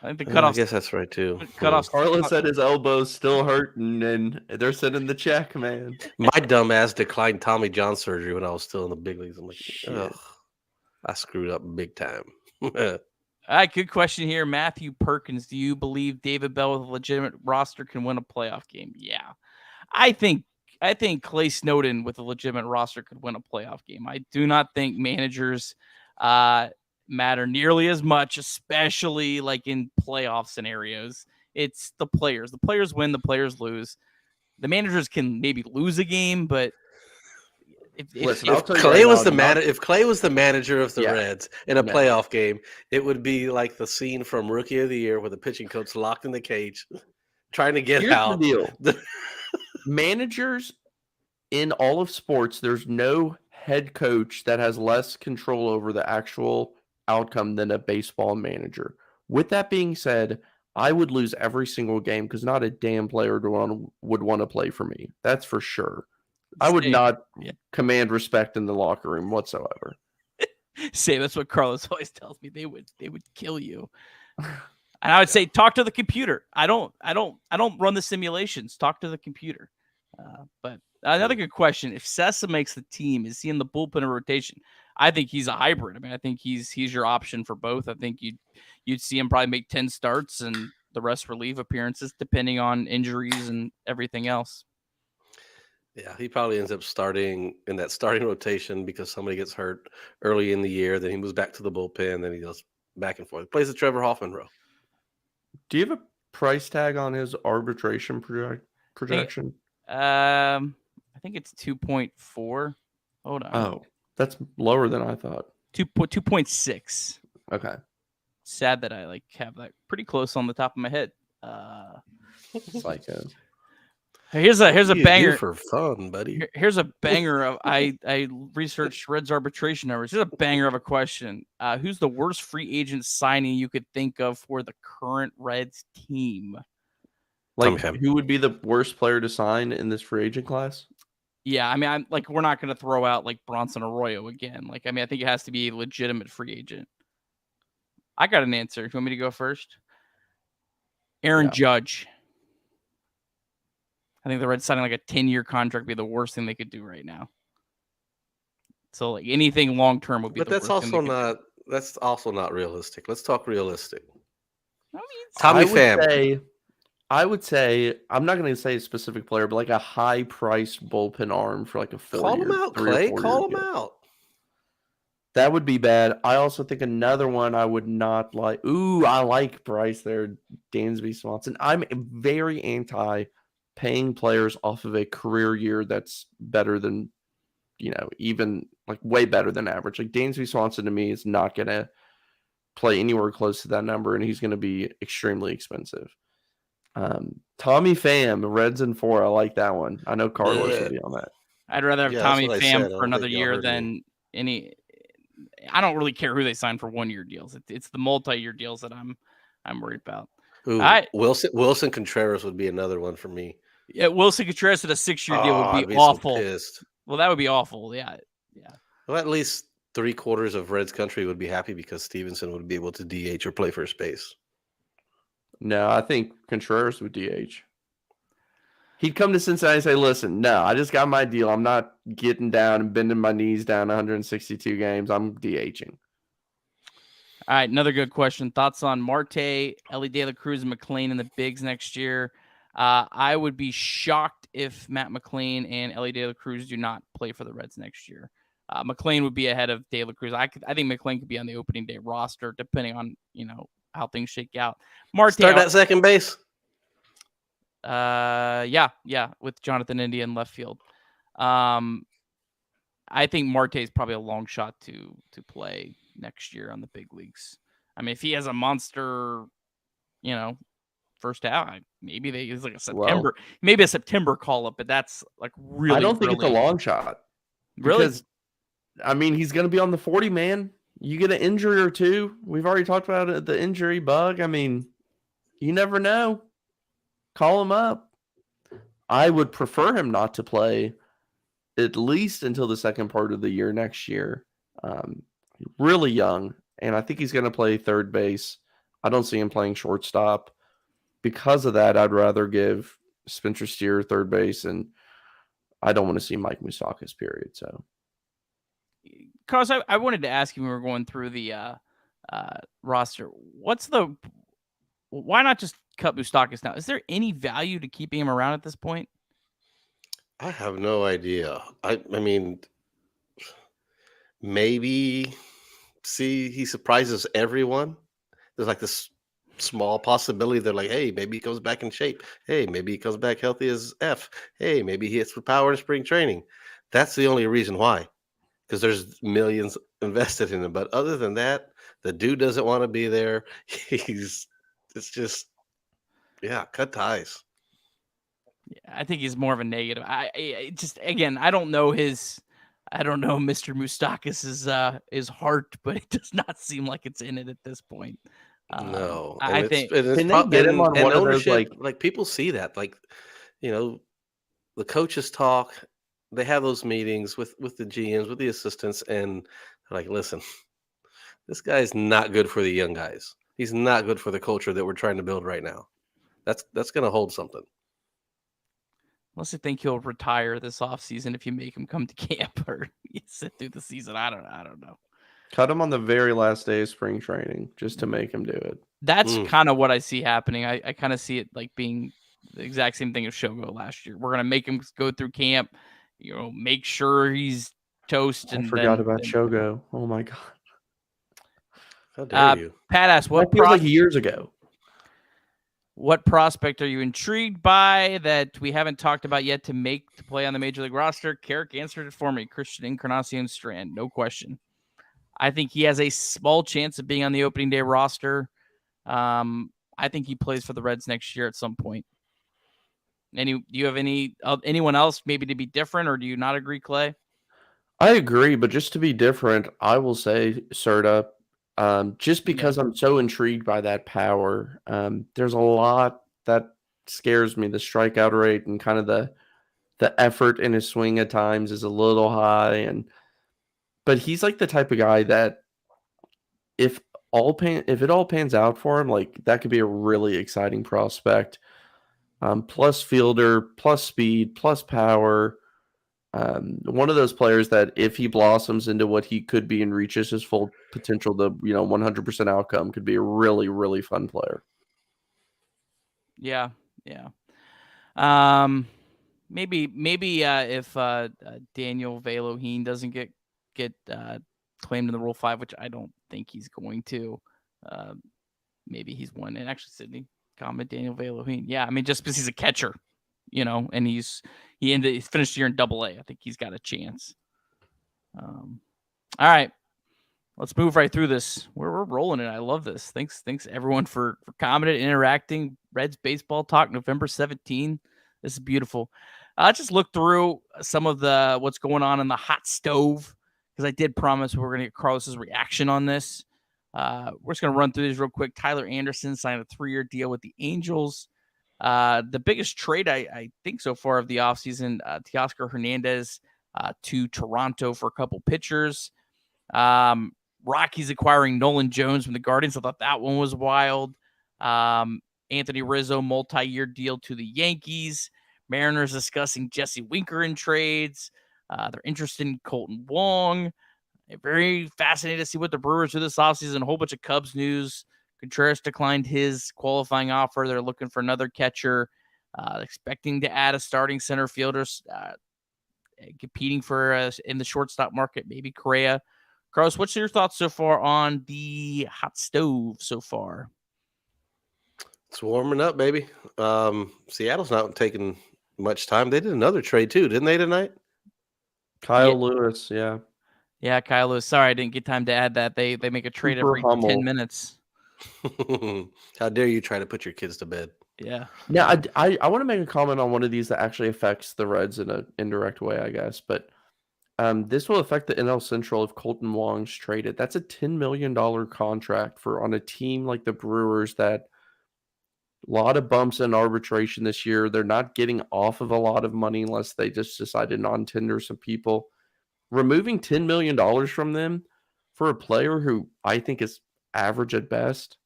I think the cutoff. I guess that's right too. Cutoff. Carlos said his elbow's still hurting, and they're sending the check, man. My dumb ass declined Tommy John surgery when I was still in the big leagues. I'm like, ugh, I screwed up big time. All right, good question here. Matthew Perkins, do you believe David Bell with a legitimate roster can win a playoff game? Yeah. I think Clay Snowden with a legitimate roster could win a playoff game. I do not think managers matter nearly as much, especially like in playoff scenarios. It's the players. The players win, the players lose. The managers can maybe lose a game, but if Clay was the manager of the Reds in a playoff game, it would be like the scene from Rookie of the Year where the pitching coach locked in the cage trying to get out. Here's the deal. Managers in all of sports, there's no head coach that has less control over the actual outcome than a baseball manager. With that being said, I would lose every single game because not a damn player would want to play for me. That's for sure. I would not command respect in the locker room whatsoever. That's what Carlos always tells me. They would kill you. And I would say, talk to the computer. I don't run the simulations. Talk to the computer. But another good question: if Sessa makes the team, is he in the bullpen or rotation? I think he's a hybrid. I mean, I think he's your option for both. I think you'd see him probably make 10 starts and the rest relief appearances, depending on injuries and everything else. Yeah, he probably ends up starting in that starting rotation because somebody gets hurt early in the year. Then he moves back to the bullpen. Then he goes back and forth. Plays the Trevor Hoffman role. Do you have a price tag on his arbitration projection? I think it's 2.4. Hold on. Oh, that's lower than I thought. 2.6. Okay. Sad that I have that pretty close on the top of my head. Psycho. Here's a What do you banger do for fun, buddy. Here's a banger of I researched Reds arbitration numbers. Here's a banger of a question. Who's the worst free agent signing you could think of for the current Reds team? Like, who would be the worst player to sign in this free agent class? Yeah, I mean, I'm we're not going to throw out Bronson Arroyo again. I think it has to be a legitimate free agent. I got an answer. You want me to go first? Aaron Judge. I think the Reds signing a 10-year contract would be the worst thing they could do right now. So anything long term would be. But the that's worst thing also not. That's also not realistic. Let's talk realistic. I mean, Tommy Pham. I would say I'm not going to say a specific player, but a high-priced bullpen arm for a 4 Call him out, Clay. Call him out. That would be bad. I also think another one I would not like. Ooh, I like Bryce there, Dansby Swanson. I'm very anti paying players off of a career year that's better than, even way better than average. Dansby Swanson to me is not going to play anywhere close to that number, and he's going to be extremely expensive. Tommy Pham, Reds in 4. I like that one. I know Carlos would be on that. I'd rather have Tommy Pham for another year than any. I don't really care who they sign for 1-year deals. It's the multi-year deals that I'm worried about. Ooh, Wilson Contreras would be another one for me. Yeah, Wilson Contreras at a 6-year deal would be awful. So well, that would be awful. Yeah. Well, at least 3/4 of Reds country would be happy because Stevenson would be able to DH or play first base. No, I think Contreras would DH. He'd come to Cincinnati and say, listen, no, I just got my deal. I'm not getting down and bending my knees down 162 games. I'm DHing. All right, another good question. Thoughts on Marte, Elly De La Cruz, and McLean in the bigs next year? I would be shocked if Matt McLean and Elly De La Cruz do not play for the Reds next year. McLean would be ahead of De La Cruz. I think McLean could be on the opening day roster, depending on how things shake out. Marte start at second base. Yeah, with Jonathan India in left field. I think Marte is probably a long shot to play next year on the big leagues. I mean, if he has a monster, first out, maybe it's a September, maybe a September call up, but that's really. I don't think it's a long shot. Really? Because, I mean, he's going to be on the 40 man. You get an injury or two. We've already talked about it, the injury bug. I mean, you never know. Call him up. I would prefer him not to play at least until the second part of the year next year. Really young, and I think he's going to play third base. I don't see him playing shortstop. Because of that, I'd rather give Spencer Steer third base, and I don't want to see Mike Moustakas, period. So, Carlos, I wanted to ask you when we were going through the roster, why not just cut Moustakas now? Is there any value to keeping him around at this point? I have no idea. I mean, maybe he surprises everyone. There's this small possibility. They're hey, maybe he comes back in shape. Hey, maybe he comes back healthy as F. Hey, maybe he hits for power in spring training. That's the only reason why. Because there's millions invested in him. But other than that, the dude doesn't want to be there. Cut ties. Yeah, I think he's more of a negative. I don't know Mr. Moustakas' his heart, but it does not seem like it's in it at this point. No, I think can they get him on one of those people see that the coaches talk. They have those meetings with the GMs, with the assistants, and they're listen, this guy's not good for the young guys. He's not good for the culture that we're trying to build right now. That's going to hold something. Unless I think he'll retire this offseason if you make him come to camp or sit through the season. I don't know. Cut him on the very last day of spring training just to make him do it. That's kind of what I see happening. I kind of see it being the exact same thing as Shogo last year. We're going to make him go through camp, make sure he's toast. I forgot about Shogo. Oh, my God. How dare you? Pat asked, years ago. What prospect are you intrigued by that we haven't talked about yet to play on the Major League roster? Carrick answered it for me. Christian Encarnacion Strand. No question. I think he has a small chance of being on the opening day roster. I think he plays for the Reds next year at some point. Do you have anyone else maybe to be different, or do you not agree, Clay? I agree, but just to be different, I will say Serta, just because I'm so intrigued by that power. There's a lot that scares me. The strikeout rate and kind of the effort in his swing at times is a little high, but he's like the type of guy that if it all pans out for him, like that could be a really exciting prospect. Plus fielder, plus speed, plus power. One of those players that if he blossoms into what he could be and reaches his full potential, the 100% outcome, could be a really, really fun player. Yeah. Maybe if Daniel Veloheen doesn't get claimed in the Rule 5, which I don't think he's going to, maybe he's one. And actually, Sydney, comment Daniel Veloheen. Yeah, I mean, just because he's a catcher, and he finished the year in AA. I think he's got a chance. All right, let's move right through this. We're rolling it. I love this. Thanks everyone for commenting, interacting. Reds baseball talk, November 17. This is beautiful. I just looked through some of what's going on in the hot stove, because I did promise we were going to get Carlos's reaction on this. We're just going to run through these real quick. Tyler Anderson signed a 3-year deal with the Angels. The biggest trade I think so far of the offseason, Teoscar Hernandez to Toronto for a couple pitchers. Rockies acquiring Nolan Jones from the Guardians. I thought that one was wild. Anthony Rizzo, multi-year deal to the Yankees. Mariners discussing Jesse Winker in trades. They're interested in Colton Wong. They're very fascinated to see what the Brewers do this offseason. A whole bunch of Cubs news. Contreras declined his qualifying offer. They're looking for another catcher. Expecting to add a starting center fielder. Competing for in the shortstop market, maybe Correa. Carlos, what's your thoughts so far on the hot stove so far? It's warming up, baby. Seattle's not taking much time. They did another trade too, didn't they, tonight? Kyle Lewis, yeah. Yeah, Kyle Lewis. Sorry, I didn't get time to add that. They make a trade every 10 minutes. How dare you try to put your kids to bed? Yeah. Yeah, I want to make a comment on one of these that actually affects the Reds in an indirect way, I guess. But this will affect the NL Central if Colton Wong's traded. That's a $10 million contract on a team like the Brewers that a lot of bumps in arbitration this year. They're not getting off of a lot of money unless they just decide to non-tender some people. Removing $10 million from them for a player who I think is average at best,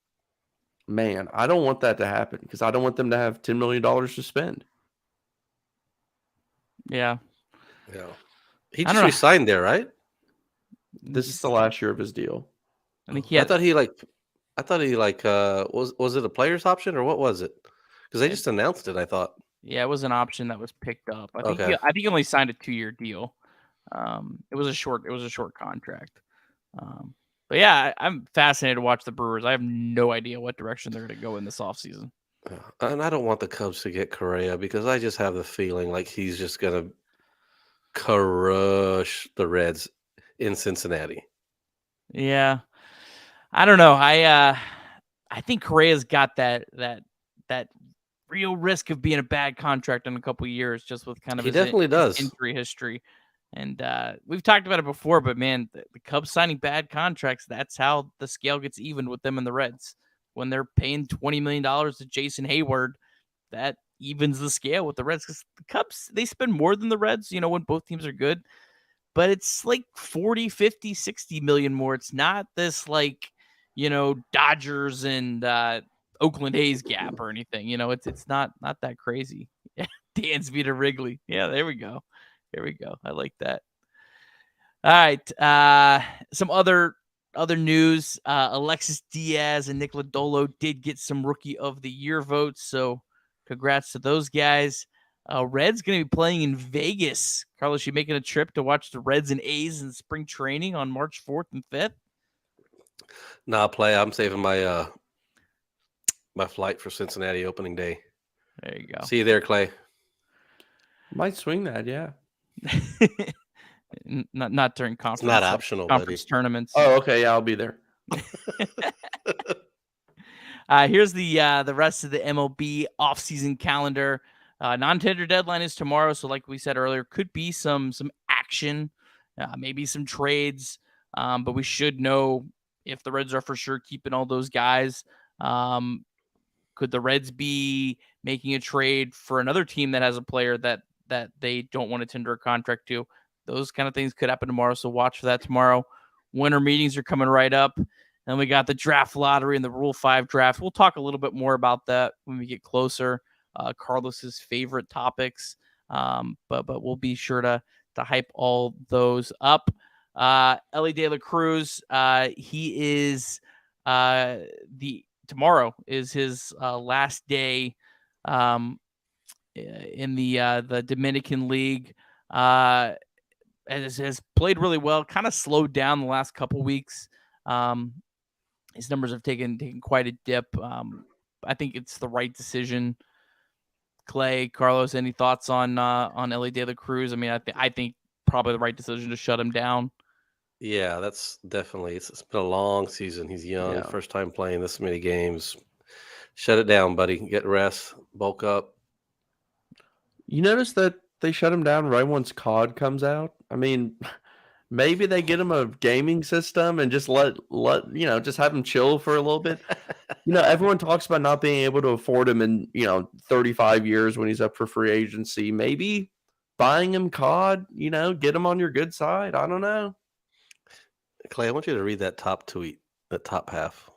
man, I don't want that to happen because I don't want them to have $10 million to spend. Yeah. He just resigned there, right? This is the last year of his deal. I think I thought he was it a player's option or what was it? Because they just announced it, I thought. Yeah, it was an option that was picked up. I think he only signed a 2-year deal. It was a short contract. But yeah, I'm fascinated to watch the Brewers. I have no idea what direction they're going to go in this offseason. And I don't want the Cubs to get Correa because I just have the feeling like he's just going to crush the Reds in Cincinnati. Yeah. I don't know. I think Correa's got that real risk of being a bad contract in a couple of years, just with kind of his injury history. And we've talked about it before, but man, the Cubs signing bad contracts, that's how the scale gets even with them and the Reds. When they're paying $20 million to Jason Hayward, that evens the scale with the Reds. Because the Cubs, they spend more than the Reds, when both teams are good. But it's like 40, 50, 60 million more. It's not this Dodgers and Oakland A's gap or anything. It's not that crazy. Dansby to Wrigley. Yeah, there we go. I like that. All right. Some other news. Alexis Diaz and Nick Lodolo did get some Rookie of the Year votes. So congrats to those guys. Reds going to be playing in Vegas. Carlos, you making a trip to watch the Reds and A's in spring training on March 4th and 5th? Nah, I'm saving my my flight for Cincinnati opening day. There you go. See you there, Clay. Might swing that, yeah. Not during conference. It's not optional, conference buddy. tournaments. Oh, okay. Yeah, I'll be there. Here's the rest of the MLB offseason calendar. Non-tender deadline is tomorrow, so like we said earlier, could be some action, maybe some trades, but we should know if the Reds are for sure keeping all those guys. Could the Reds be making a trade for another team that has a player that they don't want to tender a contract to? Those kind of things could happen tomorrow, so watch for that tomorrow. Winter meetings are coming right up. And we got the draft lottery and the Rule 5 draft. We'll talk a little bit more about that when we get closer. Carlos's favorite topics, but we'll be sure to hype all those up. Elly De La Cruz, he is tomorrow is his last day in the Dominican League. Has played really well, kind of slowed down the last couple weeks. His numbers have taken quite a dip. I think it's the right decision. Clay, Carlos, any thoughts on Elly De La Cruz? I mean, I think probably the right decision to shut him down. Yeah, that's definitely. It's been a long season. He's young, first time playing this many games. Shut it down, buddy. Get rest, bulk up. You notice that they shut him down right once COD comes out? I mean, maybe they get him a gaming system and just let just have him chill for a little bit. Everyone talks about not being able to afford him in 35 years when he's up for free agency. Maybe buying him COD, get him on your good side. I don't know. Clay, I want you to read that top tweet, that top half.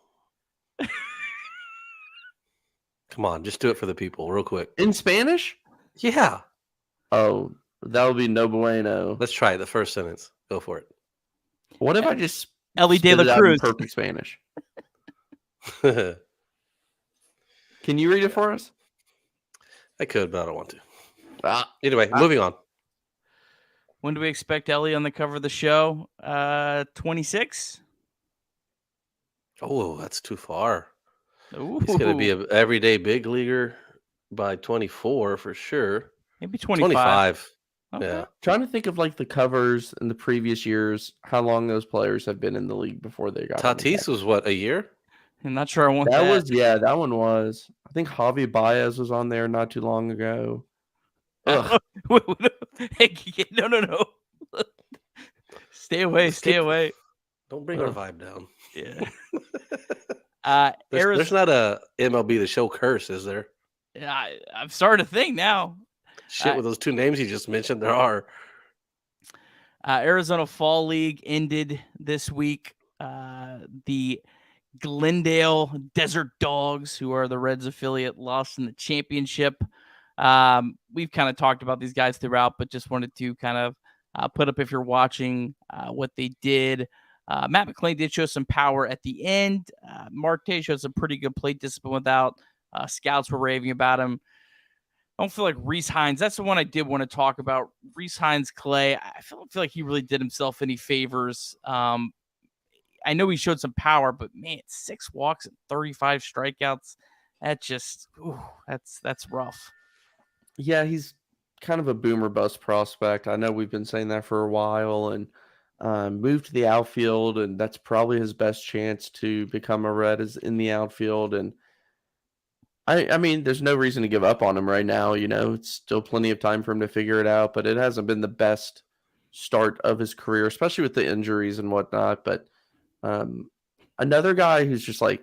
Come on, just do it for the people, real quick. In Spanish? Yeah. Oh, that would be no bueno. Let's try it. The first sentence. Go for it. What if I just Elly De La Cruz? Perfect Spanish. Can you read it for us? I could, but I don't want to. Anyway, moving on. When do we expect Elly on the cover of the show? 26? Oh, that's too far. Ooh. He's going to be an everyday big leaguer by 24 for sure. Maybe 25. 25. Okay. Yeah. Trying to think of like the covers in the previous years, how long those players have been in the league before they got. Tatis was what, a year? I'm not sure I want that. that. That one was. I think Javi Baez was on there not too long ago. Ugh. Hey, no. Stay away. Don't bring our vibe down. Yeah. There's not a MLB The Show curse, is there? Yeah, I'm starting to think now. Shit, with those two names you just mentioned, there are. Arizona Fall League ended this week. The Glendale Desert Dogs, who are the Reds affiliate, lost in the championship. We've kind of talked about these guys throughout, but just wanted to kind of put up, if you're watching, what they did. Matt McClain did show some power at the end. Marte showed some pretty good plate discipline without. Scouts were raving about him. I don't feel like Rhys Hines. That's the one I did want to talk about. Rhys Hines, Clay. I don't feel like he really did himself any favors. I know he showed some power, but man, 6 walks and 35 strikeouts. That's rough. Yeah, he's kind of a boomer bust prospect. I know we've been saying that for a while, and moved to the outfield, and that's probably his best chance to become a Red is in the outfield. And I mean, there's no reason to give up on him right now. It's still plenty of time for him to figure it out, but it hasn't been the best start of his career, especially with the injuries and whatnot. But another guy who's just like,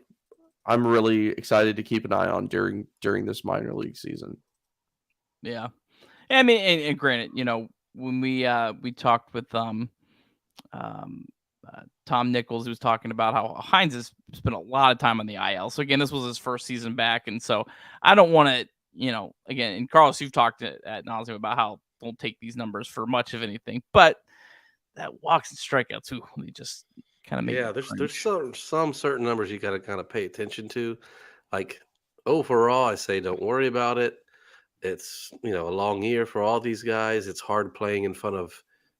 I'm really excited to keep an eye on during this minor league season. Yeah. I mean, and granted, when we talked with Tom Nichols, who was talking about how Hines has spent a lot of time on the IL. So again, this was his first season back. And so I don't want to, again, and Carlos, you've talked at nauseam about how don't take these numbers for much of anything, but that walks and strikeouts, they just kind of make. Yeah, there's some certain numbers you got to kind of pay attention to. Like overall, I say, don't worry about it. It's, a long year for all these guys. It's hard playing in front of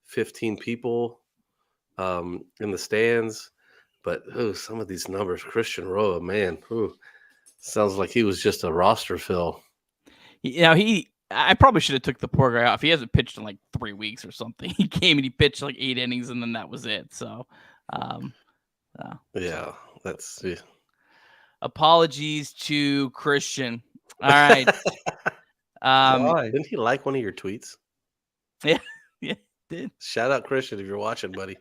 15 people in the stands. But some of these numbers, Christian Roa, man, sounds like he was just a roster fill. He I probably should have took the poor guy off. He hasn't pitched in like 3 weeks or something. He came and he pitched like 8 innings, and then that was it. So, yeah, that's yeah. Apologies to Christian. All right. Why? Didn't he like one of your tweets? Yeah, did. Shout out Christian if you're watching, buddy.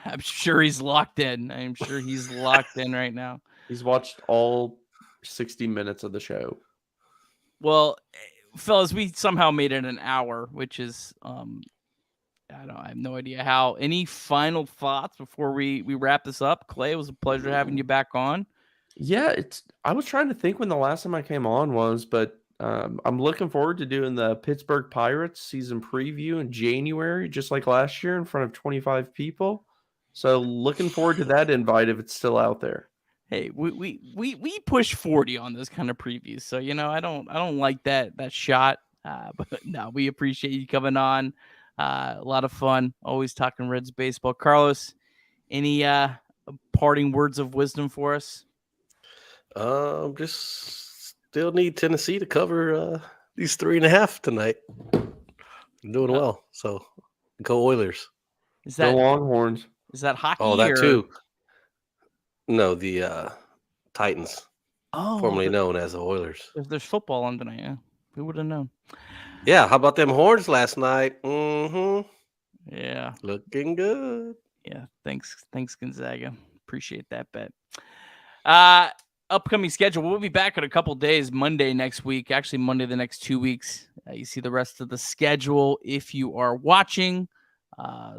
I'm sure he's locked in. I'm sure he's locked in right now. He's watched all 60 minutes of the show. Well, fellas, we somehow made it an hour, which is I have no idea how. Any final thoughts before we wrap this up? Clay, it was a pleasure having you back on. Yeah, I was trying to think when the last time I came on was, but I'm looking forward to doing the Pittsburgh Pirates season preview in January, just like last year, in front of 25 people. So looking forward to that invite if it's still out there. Hey, we push 40 on this kind of previews, so I don't like that shot. But no, we appreciate you coming on. A lot of fun, always talking Reds baseball. Carlos, any parting words of wisdom for us? Just still need Tennessee to cover these 3.5 tonight. I'm doing well, so go Oilers. Is that the Longhorns? Is that hockey? Oh, that too. No, the Titans, formerly known as the Oilers. If there's football on tonight, yeah. Who would have known? Yeah, how about them Horns last night? Mm-hmm. Yeah. Looking good. Yeah, thanks Gonzaga. Appreciate that bet. Upcoming schedule. We'll be back in a couple days, Monday next week. Actually, Monday the next 2 weeks. You see the rest of the schedule if you are watching.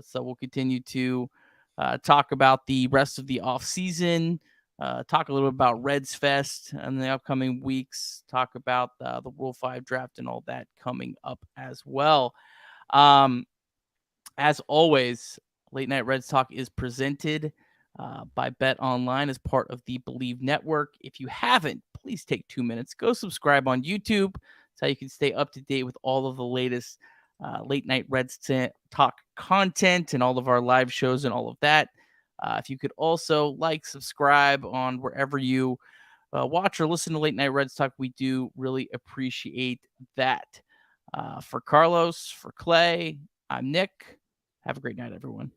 So we'll continue to talk about the rest of the offseason, talk a little bit about Reds Fest in the upcoming weeks, talk about the Rule 5 draft and all that coming up as well. As always, Late Night Reds Talk is presented by BetOnline as part of the BLEAV Network. If you haven't, please take 2 minutes. Go subscribe on YouTube. That's how you can stay up to date with all of the latest Late Night Reds Talk content and all of our live shows and all of that. If you could also subscribe on wherever you watch or listen to Late Night Reds Talk, we do really appreciate that. For Carlos, for Clay, I'm Nick. Have a great night, everyone.